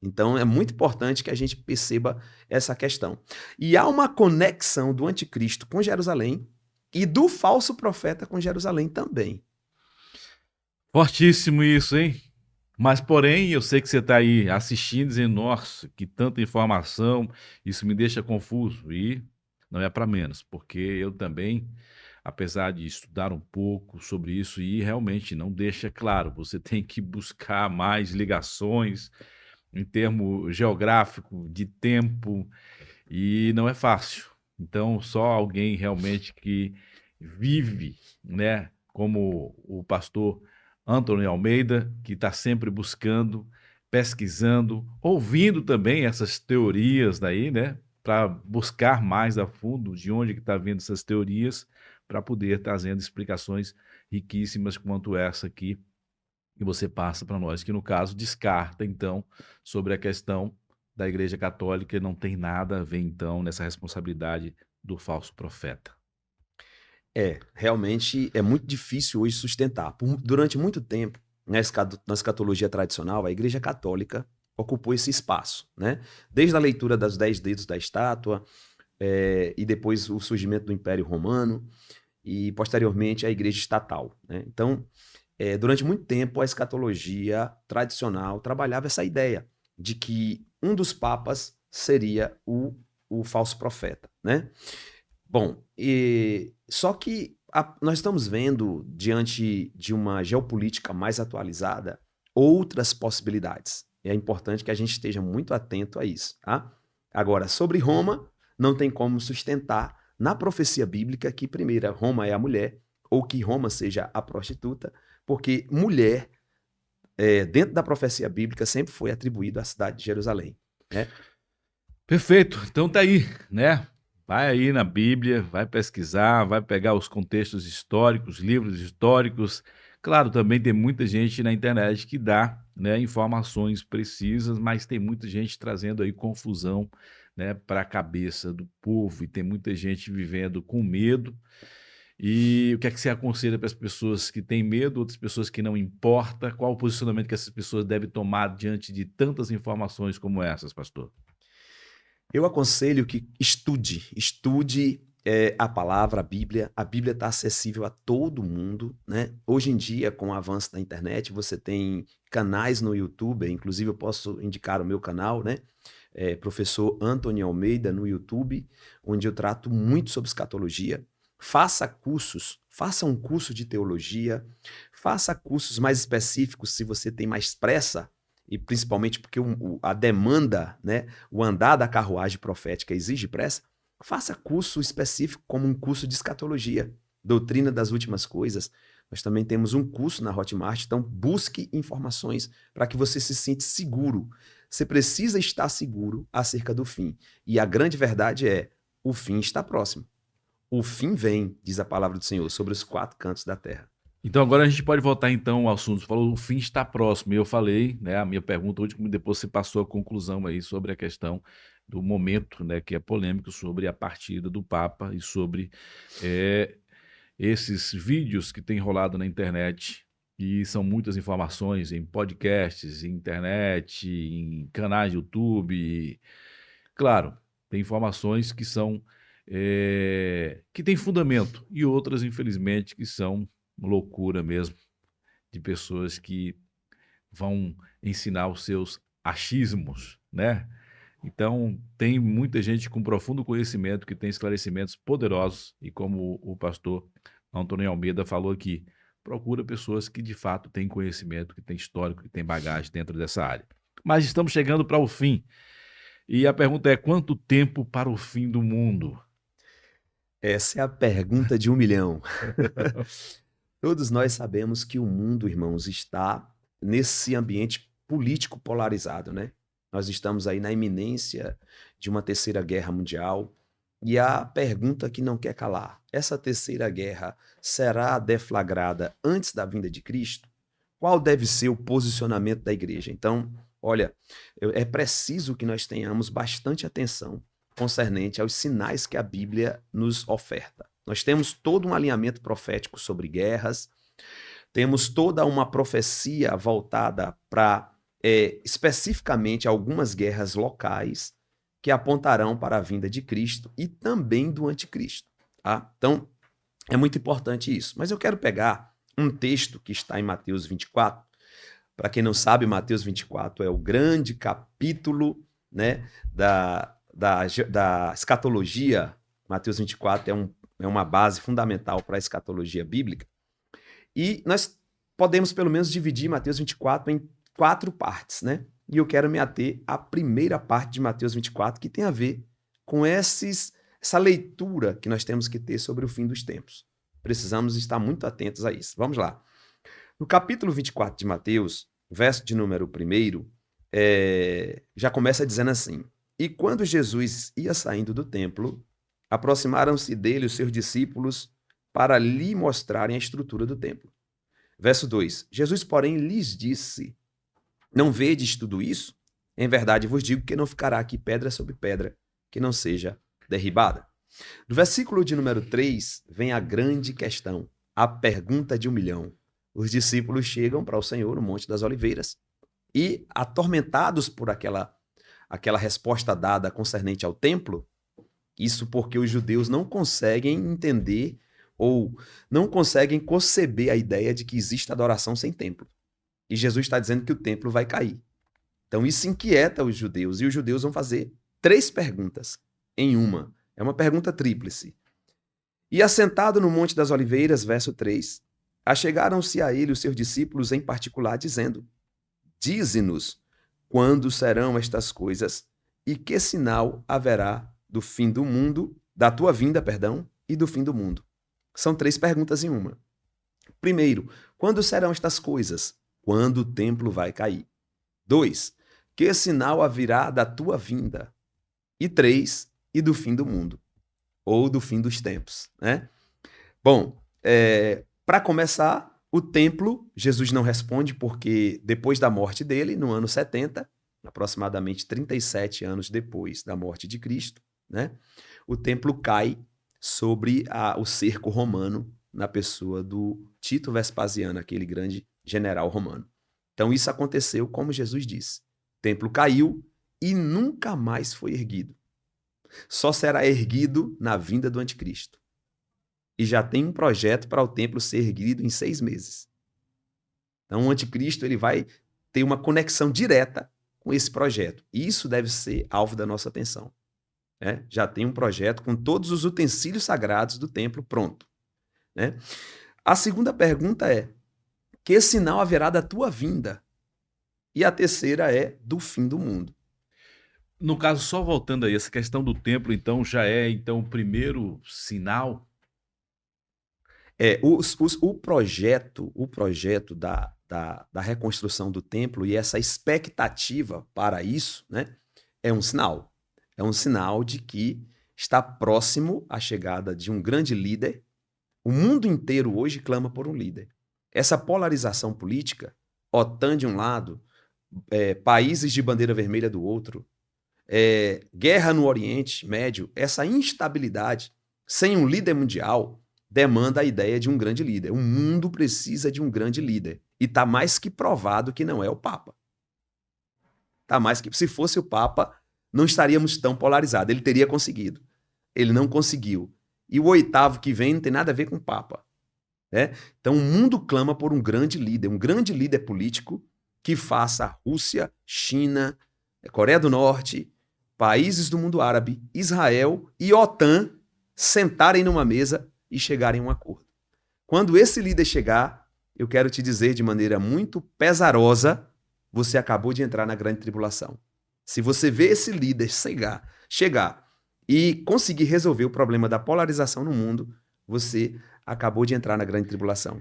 Então, é muito importante que a gente perceba essa questão. E há uma conexão do anticristo com Jerusalém e do falso profeta com Jerusalém também. Fortíssimo isso, hein? Mas, porém, eu sei que você está aí assistindo, dizendo, nossa, que tanta informação, isso me deixa confuso. E não é para menos, porque eu também, apesar de estudar um pouco sobre isso, e realmente não deixa claro, você tem que buscar mais ligações em termo geográfico, de tempo, e não é fácil. Então, só alguém realmente que vive, né, como o pastor Antônio Almeida, que está sempre buscando, pesquisando, ouvindo também essas teorias daí, né, para buscar mais a fundo de onde que está vindo essas teorias, para poder trazendo explicações riquíssimas quanto essa aqui que você passa para nós, que no caso descarta, então, sobre a questão da Igreja Católica e não tem nada a ver, então, nessa responsabilidade do falso profeta. Realmente é muito difícil hoje sustentar. Durante muito tempo, na escatologia tradicional, a Igreja Católica ocupou esse espaço, né? Desde a leitura dos 10 dedos da estátua, e depois o surgimento do Império Romano, e posteriormente a Igreja Estatal, né? Então, durante muito tempo, a escatologia tradicional trabalhava essa ideia de que um dos papas seria o falso profeta, né? Bom, só que nós estamos vendo, diante de uma geopolítica mais atualizada, outras possibilidades. É importante que a gente esteja muito atento a isso, tá? Agora, sobre Roma, não tem como sustentar na profecia bíblica que, primeiro, Roma é a mulher, ou que Roma seja a prostituta, porque mulher, dentro da profecia bíblica, sempre foi atribuído à cidade de Jerusalém, né? Perfeito, então tá aí, né? Vai aí na Bíblia, vai pesquisar, vai pegar os contextos históricos, livros históricos. Claro, também tem muita gente na internet que dá, né, informações precisas, mas tem muita gente trazendo aí confusão, né, para a cabeça do povo e tem muita gente vivendo com medo. E o que é que você aconselha para as pessoas que têm medo, outras pessoas que não importa? Qual o posicionamento que essas pessoas devem tomar diante de tantas informações como essas, pastor? Eu aconselho que estude a palavra, a Bíblia. A Bíblia está acessível a todo mundo, né? Hoje em dia, com o avanço da internet, você tem canais no YouTube, inclusive eu posso indicar o meu canal, né? Professor Antônio Almeida no YouTube, onde eu trato muito sobre escatologia. Faça cursos, faça um curso de teologia, faça cursos mais específicos se você tem mais pressa, e principalmente porque a demanda, né, o andar da carruagem profética exige pressa. Faça curso específico como um curso de escatologia, doutrina das últimas coisas. Nós também temos um curso na Hotmart, então busque informações para que você se sinta seguro. Você precisa estar seguro acerca do fim. E a grande verdade é, o fim está próximo. O fim vem, diz a palavra do Senhor, sobre os 4 cantos da terra. Então agora a gente pode voltar então ao assunto. Você falou o fim está próximo. E eu falei, né, a minha pergunta hoje, como depois você passou a conclusão aí sobre a questão do momento, né, que é polêmico sobre a partida do Papa e sobre esses vídeos que têm rolado na internet. E são muitas informações em podcasts, em internet, em canais de YouTube. Claro, tem informações que são que têm fundamento e outras, infelizmente, que são loucura mesmo de pessoas que vão ensinar os seus achismos, né? Então, tem muita gente com profundo conhecimento que tem esclarecimentos poderosos e como o pastor Antônio Almeida falou aqui, procura pessoas que de fato têm conhecimento, que têm histórico, que têm bagagem dentro dessa área. Mas estamos chegando para o fim. E a pergunta é: quanto tempo para o fim do mundo? Essa é a pergunta de 1 milhão. Todos nós sabemos que o mundo, irmãos, está nesse ambiente político polarizado, né? Nós estamos aí na iminência de uma terceira guerra mundial. E a pergunta que não quer calar: essa terceira guerra será deflagrada antes da vinda de Cristo? Qual deve ser o posicionamento da igreja? Então, olha, é preciso que nós tenhamos bastante atenção concernente aos sinais que a Bíblia nos oferta. Nós temos todo um alinhamento profético sobre guerras, temos toda uma profecia voltada para especificamente algumas guerras locais que apontarão para a vinda de Cristo e também do anticristo. Tá? Então, é muito importante isso. Mas eu quero pegar um texto que está em Mateus 24. Para quem não sabe, Mateus 24 é o grande capítulo, né, da escatologia. Mateus 24 é uma base fundamental para a escatologia bíblica. E nós podemos, pelo menos, dividir Mateus 24 em 4 partes, né? E eu quero me ater à primeira parte de Mateus 24, que tem a ver com essa leitura que nós temos que ter sobre o fim dos tempos. Precisamos estar muito atentos a isso. Vamos lá. No capítulo 24 de Mateus, verso de número 1, já começa dizendo assim: E quando Jesus ia saindo do templo, aproximaram-se dele os seus discípulos para lhe mostrarem a estrutura do templo. Verso 2: Jesus, porém, lhes disse: Não vedes tudo isso? Em verdade vos digo que não ficará aqui pedra sobre pedra que não seja derribada. No versículo de número 3, vem a grande questão, a pergunta de 1 milhão. Os discípulos chegam para o Senhor no Monte das Oliveiras e, atormentados por aquela resposta dada concernente ao templo, isso porque os judeus não conseguem entender ou não conseguem conceber a ideia de que existe adoração sem templo. E Jesus está dizendo que o templo vai cair. Então isso inquieta os judeus, e os judeus vão fazer 3 perguntas em uma. É uma pergunta tríplice. E assentado no Monte das Oliveiras, verso 3, achegaram-se a ele os seus discípulos em particular, dizendo: Dize-nos quando serão estas coisas e que sinal haverá do fim do mundo, da tua vinda, e do fim do mundo. São 3 perguntas em uma. Primeiro, quando serão estas coisas? Quando o templo vai cair. 2, que sinal haverá da tua vinda? E 3, e do fim do mundo, ou do fim dos tempos, né? Bom, para começar, o templo, Jesus não responde porque depois da morte dele, no ano 70, aproximadamente 37 anos depois da morte de Cristo, né, o templo cai sobre o cerco romano na pessoa do Tito Vespasiano, aquele grande general romano. Então isso aconteceu como Jesus disse. O templo caiu e nunca mais foi erguido. Só será erguido na vinda do anticristo. E já tem um projeto para o templo ser erguido em 6 meses. Então o anticristo ele vai ter uma conexão direta com esse projeto. E isso deve ser alvo da nossa atenção. Né? Já tem um projeto com todos os utensílios sagrados do templo pronto. Né? A segunda pergunta é: que sinal haverá da tua vinda? E a terceira é do fim do mundo. No caso, só voltando aí, essa questão do templo, então, já é então o primeiro sinal? O projeto da reconstrução do templo e essa expectativa para isso, né, é um sinal. É um sinal de que está próximo a chegada de um grande líder. O mundo inteiro hoje clama por um líder. Essa polarização política, OTAN de um lado, países de bandeira vermelha do outro, guerra no Oriente Médio, essa instabilidade sem um líder mundial demanda a ideia de um grande líder. O mundo precisa de um grande líder. E está mais que provado que não é o Papa. Tá mais que, se fosse o Papa, não estaríamos tão polarizados. Ele teria conseguido. Ele não conseguiu. E o 8º que vem não tem nada a ver com o Papa. Né? Então o mundo clama por um grande líder político que faça a Rússia, China, Coreia do Norte, países do mundo árabe, Israel e OTAN sentarem numa mesa e chegarem a um acordo. Quando esse líder chegar, eu quero te dizer de maneira muito pesarosa, você acabou de entrar na grande tribulação. Se você vê esse líder chegar e conseguir resolver o problema da polarização no mundo, você acabou de entrar na grande tribulação.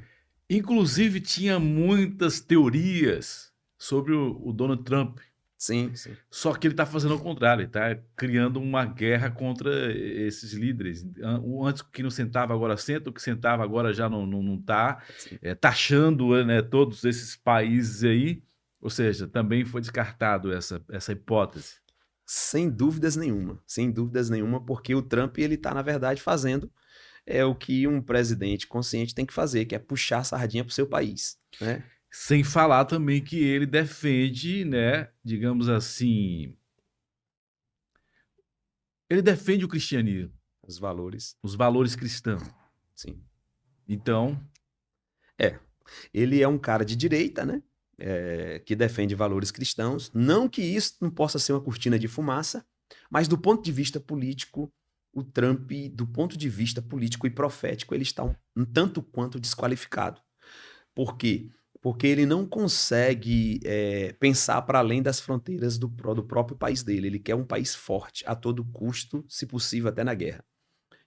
Inclusive, tinha muitas teorias sobre o Donald Trump. Sim, sim. Só que ele está fazendo o contrário, ele está criando uma guerra contra esses líderes. O antes que não sentava, agora senta, o que sentava agora já não está, taxando, né, todos esses países aí. Ou seja, também foi descartado essa hipótese. Sem dúvidas nenhuma, porque o Trump ele está, na verdade, fazendo o que um presidente consciente tem que fazer, que é puxar a sardinha para o seu país, né? Sem falar também que ele defende, né, digamos assim, ele defende o cristianismo. Os valores. Os valores cristãos. Sim. Então... Ele é um cara de direita, né? Que defende valores cristãos. Não que isso não possa ser uma cortina de fumaça, mas do ponto de vista político, o Trump, do ponto de vista político e profético, ele está um tanto quanto desqualificado. Por quê? Porque ele não consegue pensar para além das fronteiras do próprio país dele. Ele quer um país forte, a todo custo, se possível até na guerra.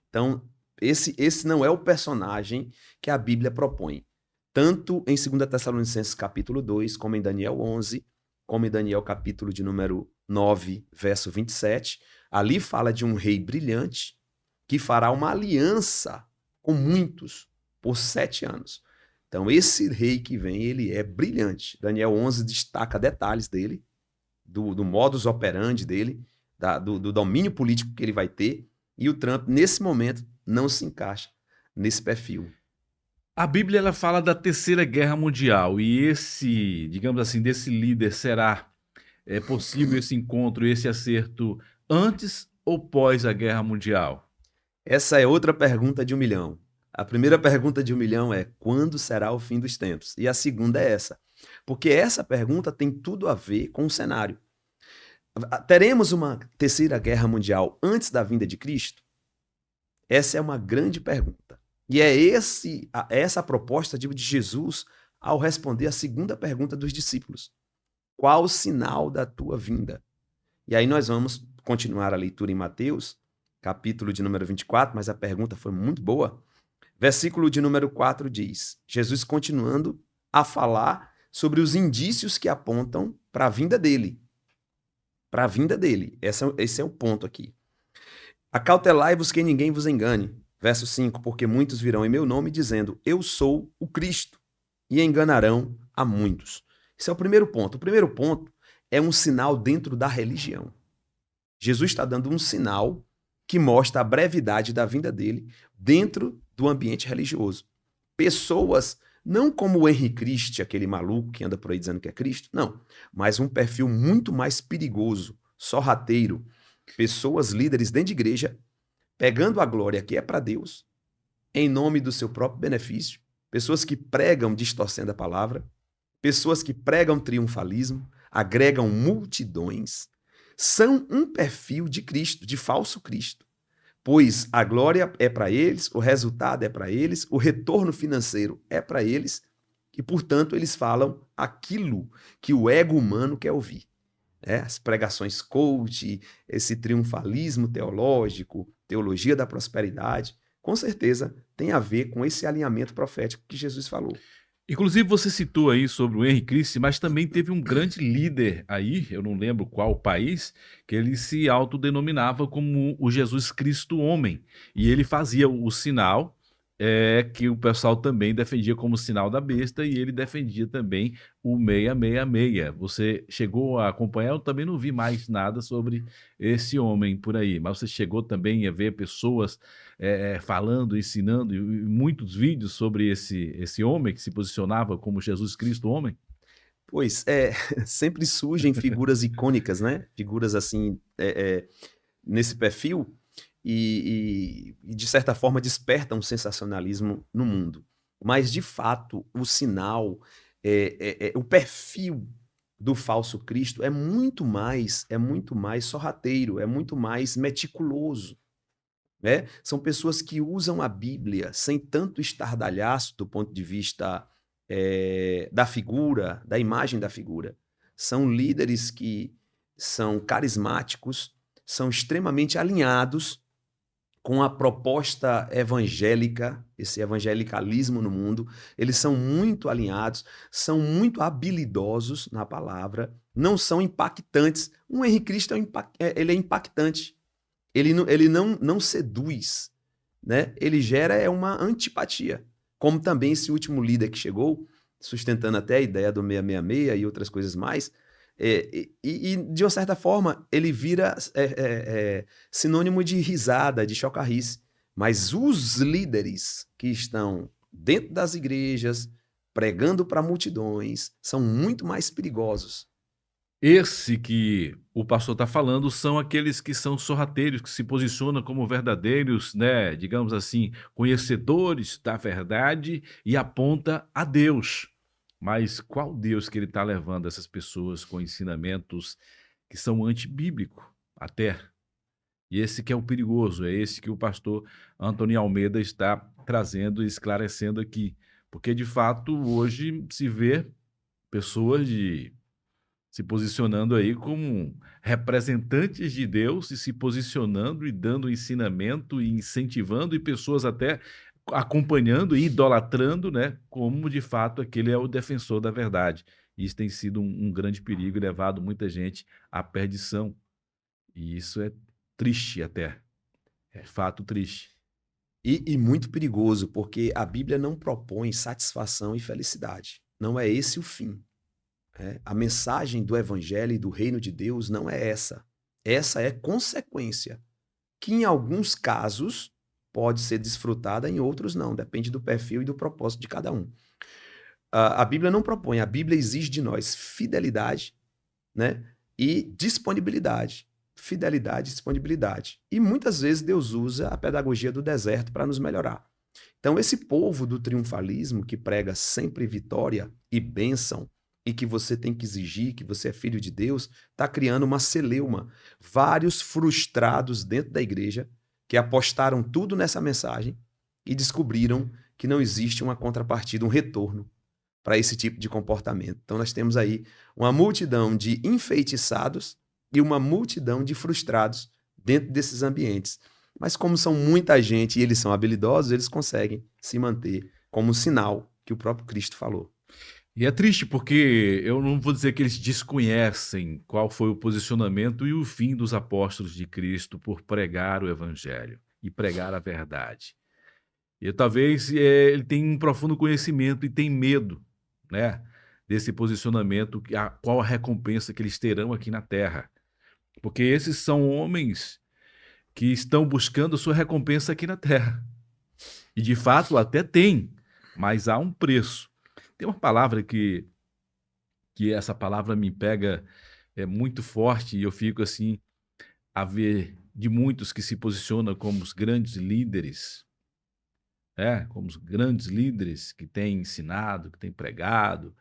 Então, esse não é o personagem que a Bíblia propõe. Tanto em 2 Tessalonicenses capítulo 2, como em Daniel 11, como em Daniel capítulo de número 9, verso 27. Ali fala de um rei brilhante que fará uma aliança com muitos por 7 anos. Então, esse rei que vem, ele é brilhante. Daniel 11 destaca detalhes dele, do modus operandi dele, do domínio político que ele vai ter, e o Trump, nesse momento, não se encaixa nesse perfil. A Bíblia ela fala da Terceira Guerra Mundial e esse, digamos assim, desse líder será possível esse encontro, esse acerto antes ou pós a Guerra Mundial? Essa é outra pergunta de 1 milhão. A primeira pergunta de 1 milhão é: quando será o fim dos tempos? E a segunda é essa. Porque essa pergunta tem tudo a ver com o cenário. Teremos uma terceira guerra mundial antes da vinda de Cristo? Essa é uma grande pergunta. E é essa a proposta de Jesus ao responder a segunda pergunta dos discípulos. Qual o sinal da tua vinda? E aí nós vamos continuar a leitura em Mateus, capítulo de número 24, mas a pergunta foi muito boa. Versículo de número 4 diz, Jesus continuando a falar sobre os indícios que apontam para a vinda dele. Para a vinda dele. Esse é o ponto aqui. Acautelai-vos que ninguém vos engane. Verso 5, porque muitos virão em meu nome dizendo, eu sou o Cristo, e enganarão a muitos. Esse é o primeiro ponto. O primeiro ponto é um sinal dentro da religião. Jesus está dando um sinal que mostra a brevidade da vinda dele dentro do ambiente religioso. Pessoas, não como o Henri Cristo, aquele maluco que anda por aí dizendo que é Cristo, não, mas um perfil muito mais perigoso, sorrateiro. Pessoas líderes dentro de igreja, pegando a glória que é para Deus, em nome do seu próprio benefício, pessoas que pregam distorcendo a palavra, pessoas que pregam triunfalismo, agregam multidões, são um perfil de Cristo, de falso Cristo. Pois a glória é para eles, o resultado é para eles, o retorno financeiro é para eles, e, portanto, eles falam aquilo que o ego humano quer ouvir. As pregações coach, esse triunfalismo teológico, teologia da prosperidade, com certeza tem a ver com esse alinhamento profético que Jesus falou. Inclusive, você citou aí sobre o Henri Cristo, mas também teve um grande líder aí, eu não lembro qual país, que ele se autodenominava como o Jesus Cristo homem. E ele fazia o sinal que o pessoal também defendia como sinal da besta, e ele defendia também o 666. Você chegou a acompanhar? Eu também não vi mais nada sobre esse homem por aí, mas você chegou também a ver pessoas falando, ensinando, e muitos vídeos sobre esse homem que se posicionava como Jesus Cristo homem? Pois sempre surgem figuras icônicas, né? Figuras assim, nesse perfil, e de certa forma despertam um sensacionalismo no mundo. Mas, de fato, o sinal, o perfil do falso Cristo é muito mais sorrateiro, é muito mais meticuloso. Né? São pessoas que usam a Bíblia sem tanto estardalhaço do ponto de vista da figura, da imagem da figura. São líderes que são carismáticos, são extremamente alinhados com a proposta evangélica, esse evangelicalismo no mundo. Eles são muito alinhados, são muito habilidosos na palavra, não são impactantes. O Henri Cristo ele é impactante. Ele não seduz, né? Ele gera uma antipatia. Como também esse último líder que chegou, sustentando até a ideia do 666 e outras coisas mais, e de uma certa forma, ele vira sinônimo de risada, de chocarrice. Mas os líderes que estão dentro das igrejas, pregando para multidões, são muito mais perigosos. Esse que o pastor está falando são aqueles que são sorrateiros, que se posicionam como verdadeiros, né, digamos assim, conhecedores da verdade e aponta a Deus. Mas qual Deus que ele está levando essas pessoas com ensinamentos que são antibíblicos até? E esse que é o perigoso, é esse que o pastor Antônio Almeida está trazendo e esclarecendo aqui. Porque, de fato, hoje se vê pessoas se posicionando aí como representantes de Deus e se posicionando e dando ensinamento e incentivando e pessoas até acompanhando e idolatrando, né, como de fato aquele é o defensor da verdade. Isso tem sido um grande perigo e levado muita gente à perdição. E isso é triste até, é fato triste. E muito perigoso, porque a Bíblia não propõe satisfação e felicidade. Não é esse o fim. A mensagem do Evangelho e do Reino de Deus não é essa. Essa é consequência, que em alguns casos pode ser desfrutada, em outros não. Depende do perfil e do propósito de cada um. A Bíblia não propõe, a Bíblia exige de nós fidelidade, né? E disponibilidade. Fidelidade e disponibilidade. E muitas vezes Deus usa a pedagogia do deserto para nos melhorar. Então, esse povo do triunfalismo que prega sempre vitória e bênção, e que você tem que exigir que você é filho de Deus, está criando uma celeuma. Vários frustrados dentro da igreja que apostaram tudo nessa mensagem e descobriram que não existe uma contrapartida, um retorno para esse tipo de comportamento. Então, nós temos aí uma multidão de enfeitiçados e uma multidão de frustrados dentro desses ambientes. Mas como são muita gente e eles são habilidosos, eles conseguem se manter como um sinal que o próprio Cristo falou. E é triste porque eu não vou dizer que eles desconhecem qual foi o posicionamento e o fim dos apóstolos de Cristo por pregar o evangelho e pregar a verdade. E talvez ele tenha um profundo conhecimento e tem medo, né, desse posicionamento, qual a recompensa que eles terão aqui na terra. Porque esses são homens que estão buscando a sua recompensa aqui na terra. E de fato até tem, mas há um preço. Tem uma palavra que essa palavra me pega muito forte e eu fico assim a ver de muitos que se posicionam como os grandes líderes, como os grandes líderes que têm ensinado, que têm pregado,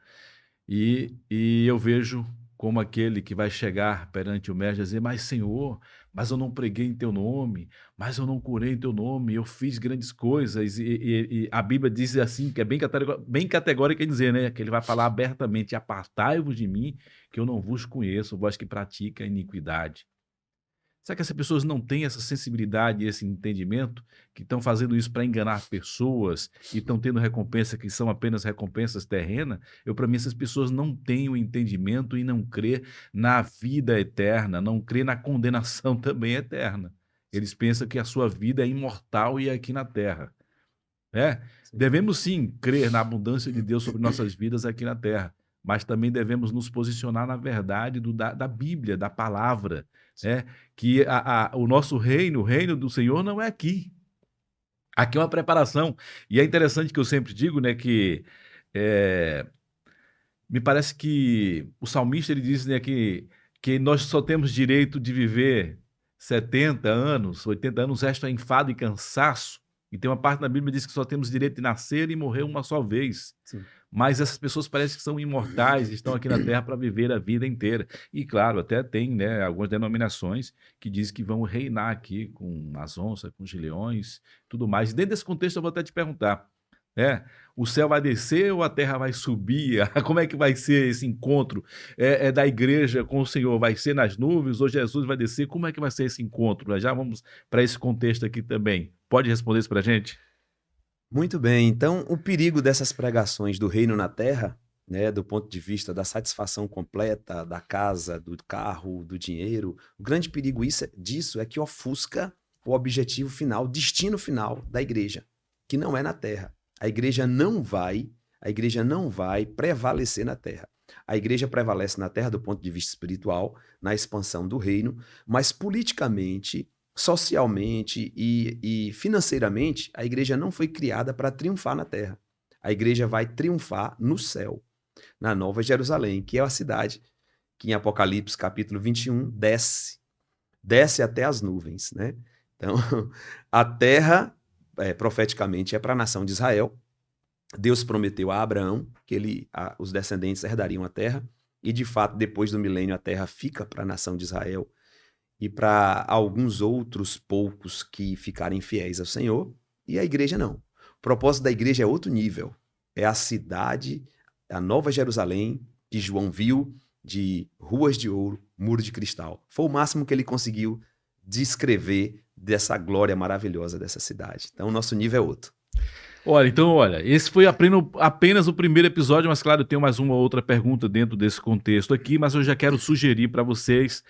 e eu vejo como aquele que vai chegar perante o mestre e dizer, mas Senhor, mas eu não preguei em teu nome, mas eu não curei em teu nome, eu fiz grandes coisas, e a Bíblia diz assim, que é bem categórica em dizer, né, que ele vai falar abertamente, apartai-vos de mim, que eu não vos conheço, vós que pratica a iniquidade. Será que essas pessoas não têm essa sensibilidade e esse entendimento, que estão fazendo isso para enganar pessoas e estão tendo recompensa que são apenas recompensas terrenas? Para mim, essas pessoas não têm o entendimento e não crê na vida eterna, não crê na condenação também eterna. Eles pensam que a sua vida é imortal e é aqui na terra. Devemos sim crer na abundância de Deus sobre nossas vidas aqui na terra, mas também devemos nos posicionar na verdade da Bíblia, da palavra, que o nosso reino, o reino do Senhor não é aqui. Aqui é uma preparação. E é interessante que eu sempre digo, né, que me parece que o salmista ele diz, né, que nós só temos direito de viver 70 anos, 80 anos, o resto é enfado e cansaço. E tem uma parte da Bíblia que diz que só temos direito de nascer e morrer uma só vez. Sim. Mas essas pessoas parecem que são imortais, estão aqui na Terra para viver a vida inteira. E, claro, até tem, né, algumas denominações que dizem que vão reinar aqui com as onças, com os leões, tudo mais. E dentro desse contexto eu vou até te perguntar, o céu vai descer ou a terra vai subir? Como é que vai ser esse encontro da igreja com o Senhor? Vai ser nas nuvens ou Jesus vai descer? Como é que vai ser esse encontro? Nós já vamos para esse contexto aqui também. Pode responder isso para a gente? Muito bem. Então, o perigo dessas pregações do reino na terra, né, do ponto de vista da satisfação completa da casa, do carro, do dinheiro, o grande perigo disso é que ofusca o objetivo final, o destino final da igreja, que não é na terra. A igreja não vai prevalecer na terra. A igreja prevalece na terra do ponto de vista espiritual, na expansão do reino, mas politicamente, socialmente e financeiramente, a igreja não foi criada para triunfar na terra. A igreja vai triunfar no céu, na Nova Jerusalém, que é a cidade que em Apocalipse capítulo 21 desce até as nuvens, né? Então, a terra, profeticamente, é para a nação de Israel. Deus prometeu a Abraão que os descendentes herdariam a terra, e de fato, depois do milênio, a terra fica para a nação de Israel e para alguns outros poucos que ficarem fiéis ao Senhor, e a igreja não. O propósito da igreja é outro nível. É a cidade, a Nova Jerusalém, que João viu, de ruas de ouro, muro de cristal. Foi o máximo que ele conseguiu descrever dessa glória maravilhosa dessa cidade. Então, o nosso nível é outro. Olha, esse foi apenas o primeiro episódio, mas claro, eu tenho mais uma outra pergunta dentro desse contexto aqui, mas eu já quero sugerir para vocês,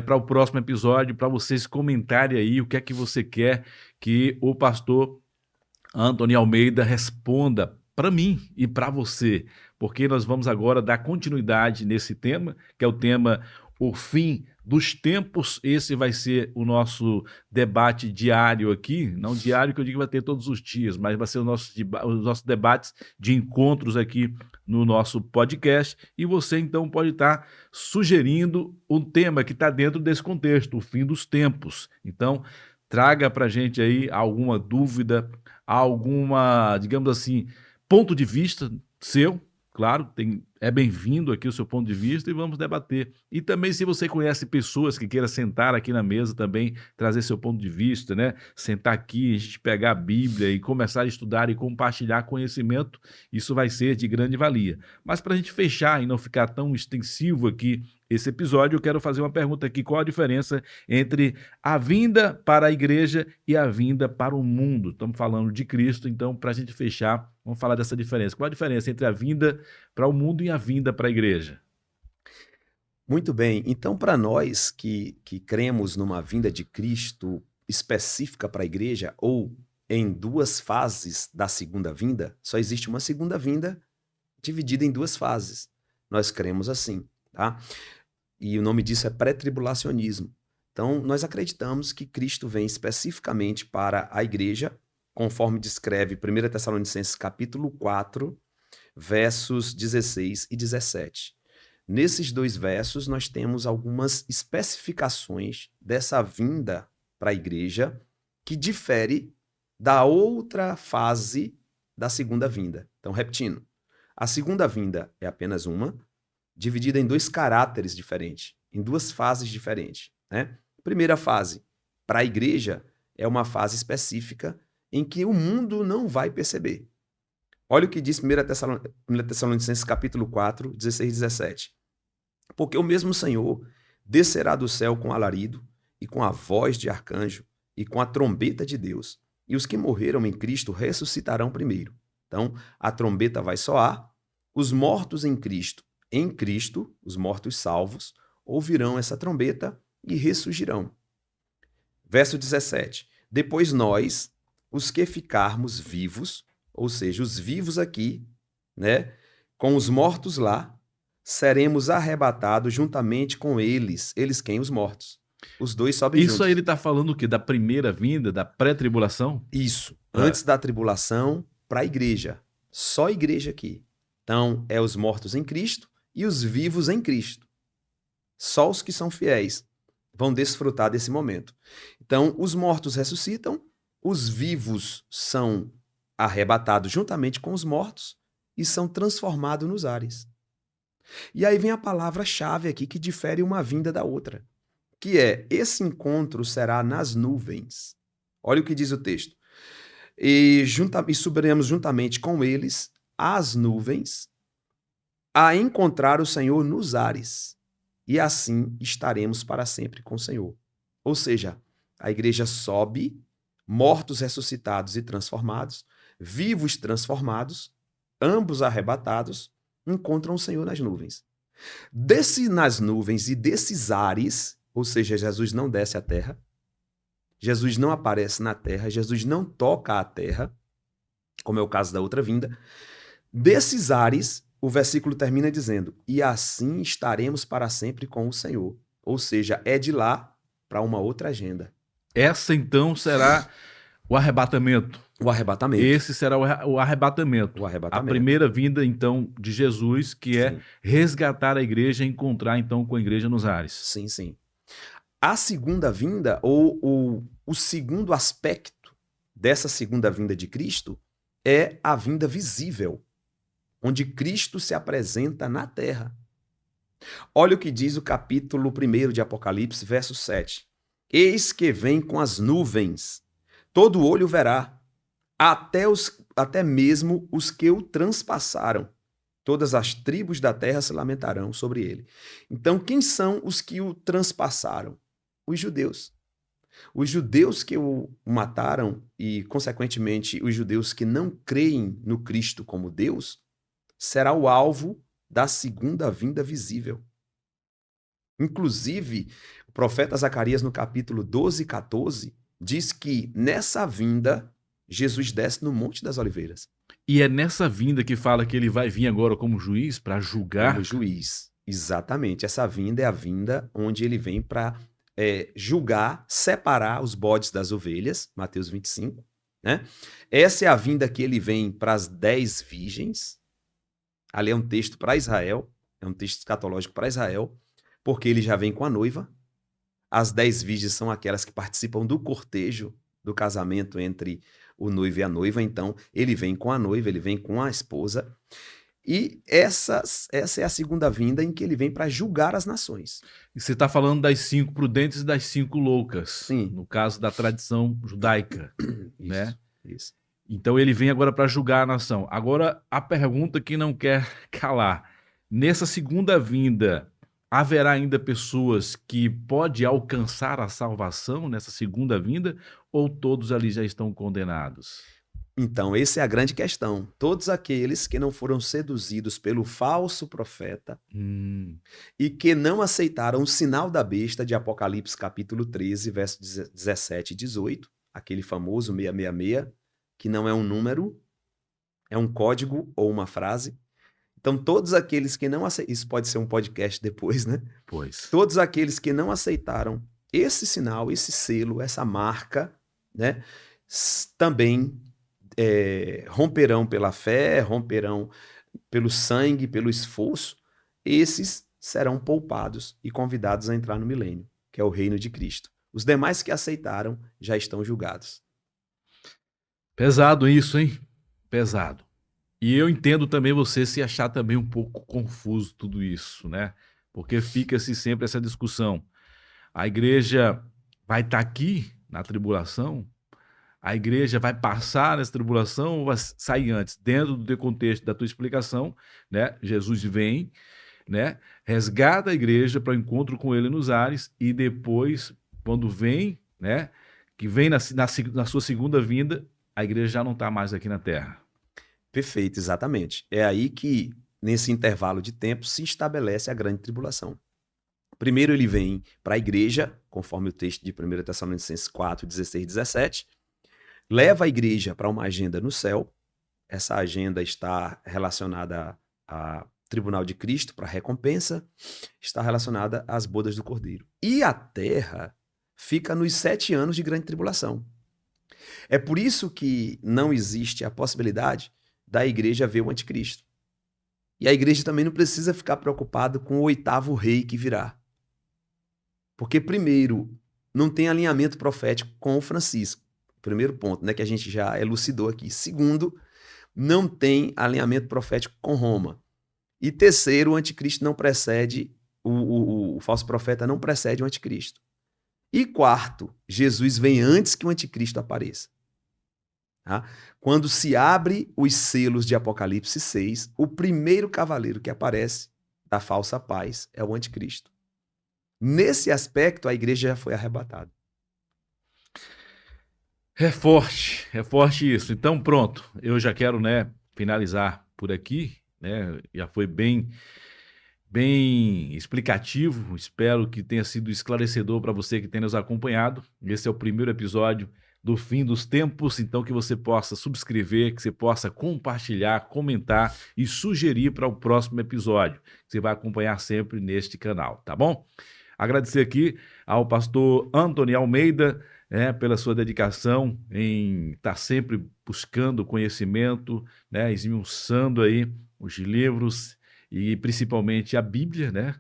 para o próximo episódio, para vocês comentarem aí o que é que você quer que o pastor Antony Almeida responda para mim e para você, porque nós vamos agora dar continuidade nesse tema, que é o tema O Fim dos Tempos. Esse vai ser o nosso debate diário aqui, não diário que eu digo que vai ter todos os dias, mas vai ser os nossos debates de encontros aqui no nosso podcast, e você então pode estar sugerindo um tema que está dentro desse contexto, o fim dos tempos. Então, traga para a gente aí alguma dúvida, alguma, digamos assim, ponto de vista seu, claro, é bem-vindo aqui o seu ponto de vista e vamos debater. E também, se você conhece pessoas que queiram sentar aqui na mesa também, trazer seu ponto de vista, né? Sentar aqui, a gente pegar a Bíblia e começar a estudar e compartilhar conhecimento, isso vai ser de grande valia. Mas para a gente fechar e não ficar tão extensivo aqui esse episódio, eu quero fazer uma pergunta aqui: qual a diferença entre a vinda para a igreja e a vinda para o mundo? Estamos falando de Cristo, então, para a gente fechar, vamos falar dessa diferença. Qual a diferença entre a vinda para o mundo e a vinda para a igreja? Muito bem. Então, para nós que cremos numa vinda de Cristo específica para a igreja, ou em duas fases da segunda vinda, só existe uma segunda vinda dividida em duas fases. Nós cremos assim, tá? E o nome disso é pré-tribulacionismo. Então, nós acreditamos que Cristo vem especificamente para a igreja, conforme descreve 1 Tessalonicenses capítulo 4, versos 16 e 17. Nesses dois versos, nós temos algumas especificações dessa vinda para a igreja que difere da outra fase da segunda vinda. Então, repetindo, a segunda vinda é apenas uma, dividida em dois caráteres diferentes, em duas fases diferentes, né? Primeira fase, para a igreja, é uma fase específica em que o mundo não vai perceber. Olha o que diz 1 Tessalonicenses capítulo 4, 16 e 17. Porque o mesmo Senhor descerá do céu com alarido, e com a voz de arcanjo, e com a trombeta de Deus, e os que morreram em Cristo ressuscitarão primeiro. Então, a trombeta vai soar, os mortos em Cristo, os mortos salvos, ouvirão essa trombeta e ressurgirão. Verso 17. Depois nós, os que ficarmos vivos, ou seja, os vivos aqui, né, com os mortos lá, seremos arrebatados juntamente com eles. Eles quem? Os mortos. Os dois sobem juntos. Isso aí ele está falando o quê? Da primeira vinda, da pré-tribulação? Isso. Antes da tribulação, para a igreja. Só a igreja aqui. Então, é os mortos em Cristo e os vivos em Cristo. Só os que são fiéis vão desfrutar desse momento. Então, os mortos ressuscitam, os vivos são arrebatados juntamente com os mortos e são transformados nos ares. E aí vem a palavra-chave aqui que difere uma vinda da outra, que é: esse encontro será nas nuvens. Olha o que diz o texto. E subiremos juntamente com eles às nuvens a encontrar o Senhor nos ares, e assim estaremos para sempre com o Senhor. Ou seja, a igreja sobe, mortos ressuscitados e transformados, vivos transformados, ambos arrebatados, encontram o Senhor nas nuvens. Nas nuvens e desses ares, ou seja, Jesus não desce à terra, Jesus não aparece na terra, Jesus não toca a terra, como é o caso da outra vinda. Desses ares, o versículo termina dizendo: e assim estaremos para sempre com o Senhor. Ou seja, é de lá para uma outra agenda. Essa então será o arrebatamento. O arrebatamento. Esse será o arrebatamento. O A arrebatamento. primeira vinda, então, de Jesus, que é Sim. resgatar a igreja e encontrar, então, com a igreja nos ares. Sim, sim. A segunda vinda, ou o segundo aspecto dessa segunda vinda de Cristo, é a vinda visível, onde Cristo se apresenta na terra. Olha o que diz o capítulo 1 de Apocalipse, verso 7. Eis que vem com as nuvens, todo olho verá, até mesmo os que o transpassaram. Todas as tribos da terra se lamentarão sobre ele. Então, quem são os que o transpassaram? Os judeus. Os judeus que o mataram e, consequentemente, os judeus que não creem no Cristo como Deus, será o alvo da segunda vinda visível. Inclusive, o profeta Zacarias, no capítulo 12 e 14, diz que nessa vinda, Jesus desce no Monte das Oliveiras. E é nessa vinda que fala que ele vai vir agora como juiz para julgar. Como juiz. Exatamente. Essa vinda é a vinda onde ele vem para julgar, separar os bodes das ovelhas, Mateus 25. Né? Essa é a vinda que ele vem para as 10 virgens. Ali é um texto para Israel, é um texto escatológico para Israel, porque ele já vem com a noiva. As 10 virgens são aquelas que participam do cortejo, do casamento entre o noivo e a noiva. Então, ele vem com a noiva, ele vem com a esposa. E essa é a segunda vinda em que ele vem para julgar as nações. E você está falando das 5 prudentes e das 5 loucas. Sim. No caso da tradição judaica. Isso, né? Isso. Então ele vem agora para julgar a nação. Agora, a pergunta que não quer calar. Nessa segunda vinda, haverá ainda pessoas que podem alcançar a salvação nessa segunda vinda? Ou todos ali já estão condenados? Então, essa é a grande questão. Todos aqueles que não foram seduzidos pelo falso profeta e que não aceitaram o sinal da besta de Apocalipse capítulo 13, verso 17 e 18, aquele famoso 666, que não é um número, é um código ou uma frase. Então, todos aqueles que não aceitaram, isso pode ser um podcast depois, né? Pois. Todos aqueles que não aceitaram esse sinal, esse selo, essa marca, né? Também romperão pela fé, romperão pelo sangue, pelo esforço. Esses serão poupados e convidados a entrar no milênio, que é o reino de Cristo. Os demais que aceitaram já estão julgados. Pesado isso, hein? Pesado. E eu entendo também você se achar também um pouco confuso tudo isso, né? Porque fica-se sempre essa discussão. A igreja vai estar aqui na tribulação? A igreja vai passar nessa tribulação ou vai sair antes? Dentro do contexto da tua explicação, né? Jesus vem, né? Resgata a igreja para o encontro com ele nos ares e depois, quando vem, né? Que vem na sua segunda vinda, a igreja já não está mais aqui na terra. Perfeito, exatamente. É aí que, nesse intervalo de tempo, se estabelece a grande tribulação. Primeiro ele vem para a igreja, conforme o texto de 1 Tessalonicenses 4, 16 e 17, leva a igreja para uma agenda no céu. Essa agenda está relacionada ao tribunal de Cristo para recompensa, está relacionada às bodas do Cordeiro. E a terra fica nos 7 anos de grande tribulação. É por isso que não existe a possibilidade da igreja ver o anticristo. E a igreja também não precisa ficar preocupada com o 8º rei que virá. Porque, primeiro, não tem alinhamento profético com o Francisco. Primeiro ponto, né, que a gente já elucidou aqui. Segundo, não tem alinhamento profético com Roma. E terceiro, o anticristo não precede, o falso profeta não precede o anticristo. E quarto, Jesus vem antes que o anticristo apareça. Tá? Quando se abre os selos de Apocalipse 6, o primeiro cavaleiro que aparece da falsa paz é o anticristo. Nesse aspecto, a igreja já foi arrebatada. É forte isso. Então, pronto, eu já quero, né, finalizar por aqui, né? Já foi bem explicativo. Espero que tenha sido esclarecedor para você que tem nos acompanhado. Esse é o primeiro episódio do Fim dos Tempos, então que você possa subscrever, que você possa compartilhar, comentar e sugerir para o próximo episódio, que você vai acompanhar sempre neste canal, tá bom? Agradecer aqui ao pastor Antônio Almeida, pela sua dedicação em estar sempre buscando conhecimento, né, esmiuçando aí os livros e principalmente a Bíblia, né,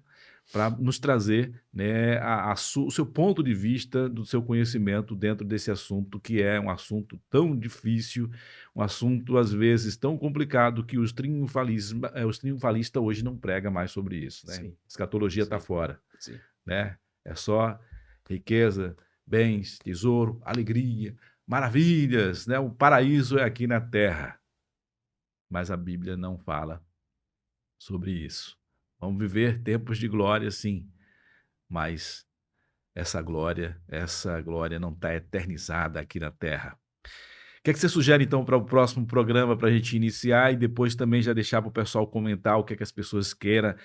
para nos trazer, né, o seu ponto de vista do seu conhecimento dentro desse assunto, que é um assunto tão difícil, um assunto às vezes tão complicado que os triunfalistas hoje não pregam mais sobre isso, né? Sim, Escatologia está sim, fora, sim. né? É só riqueza, bens, tesouro, alegria, maravilhas, né? O paraíso é aqui na terra, mas a Bíblia não fala sobre isso. Vamos viver tempos de glória, sim, mas essa glória não está eternizada aqui na terra. O que é que você sugere, então, para o próximo programa, para a gente iniciar e depois também já deixar para o pessoal comentar o que é que as pessoas queiram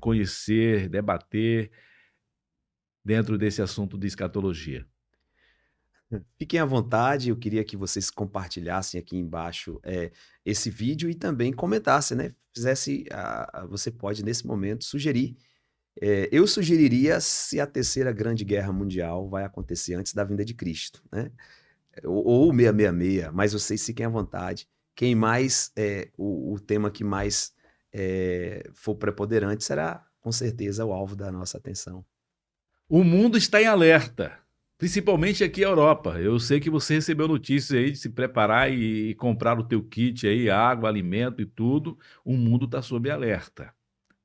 conhecer, debater dentro desse assunto de escatologia? Fiquem à vontade, eu queria que vocês compartilhassem aqui embaixo esse vídeo e também comentassem, né? Você pode, nesse momento, sugerir. Eu sugeriria se a Terceira Grande Guerra Mundial vai acontecer antes da vinda de Cristo, né? Ou 666, mas vocês fiquem à vontade. Quem mais, o tema que mais for preponderante será, com certeza, o alvo da nossa atenção. O mundo está em alerta, principalmente aqui na Europa. Eu sei que você recebeu notícias aí de se preparar e comprar o teu kit aí, água, alimento e tudo. O mundo está sob alerta.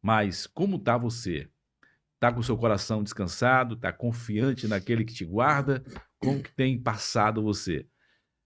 Mas como está você? Está com o seu coração descansado? Está confiante naquele que te guarda? Como que tem passado você?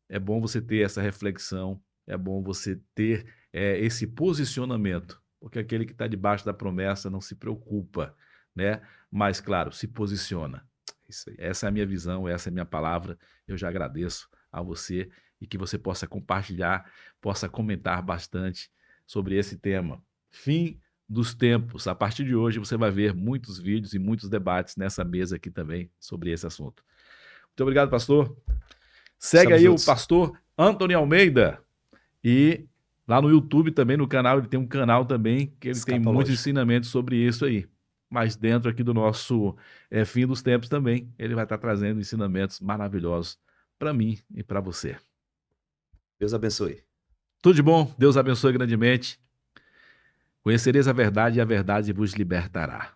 É bom você ter essa reflexão, é bom você ter esse posicionamento, porque aquele que está debaixo da promessa não se preocupa, né? Mas, claro, se posiciona. Isso aí. Essa é a minha visão, essa é a minha palavra. Eu já agradeço a você e que você possa compartilhar, possa comentar bastante sobre esse tema. Fim dos tempos. A partir de hoje você vai ver muitos vídeos e muitos debates nessa mesa aqui também sobre esse assunto. Muito obrigado, pastor. Segue Estamos aí o juntos. pastor Antony Almeida e lá no YouTube também, no canal, ele tem um canal também que ele tem muitos Escatológico. ensinamentos sobre isso aí. Mas dentro aqui do nosso Fim dos Tempos também, ele vai estar trazendo ensinamentos maravilhosos para mim e para você. Deus abençoe. Tudo de bom, Deus abençoe grandemente. Conhecereis a verdade e a verdade vos libertará.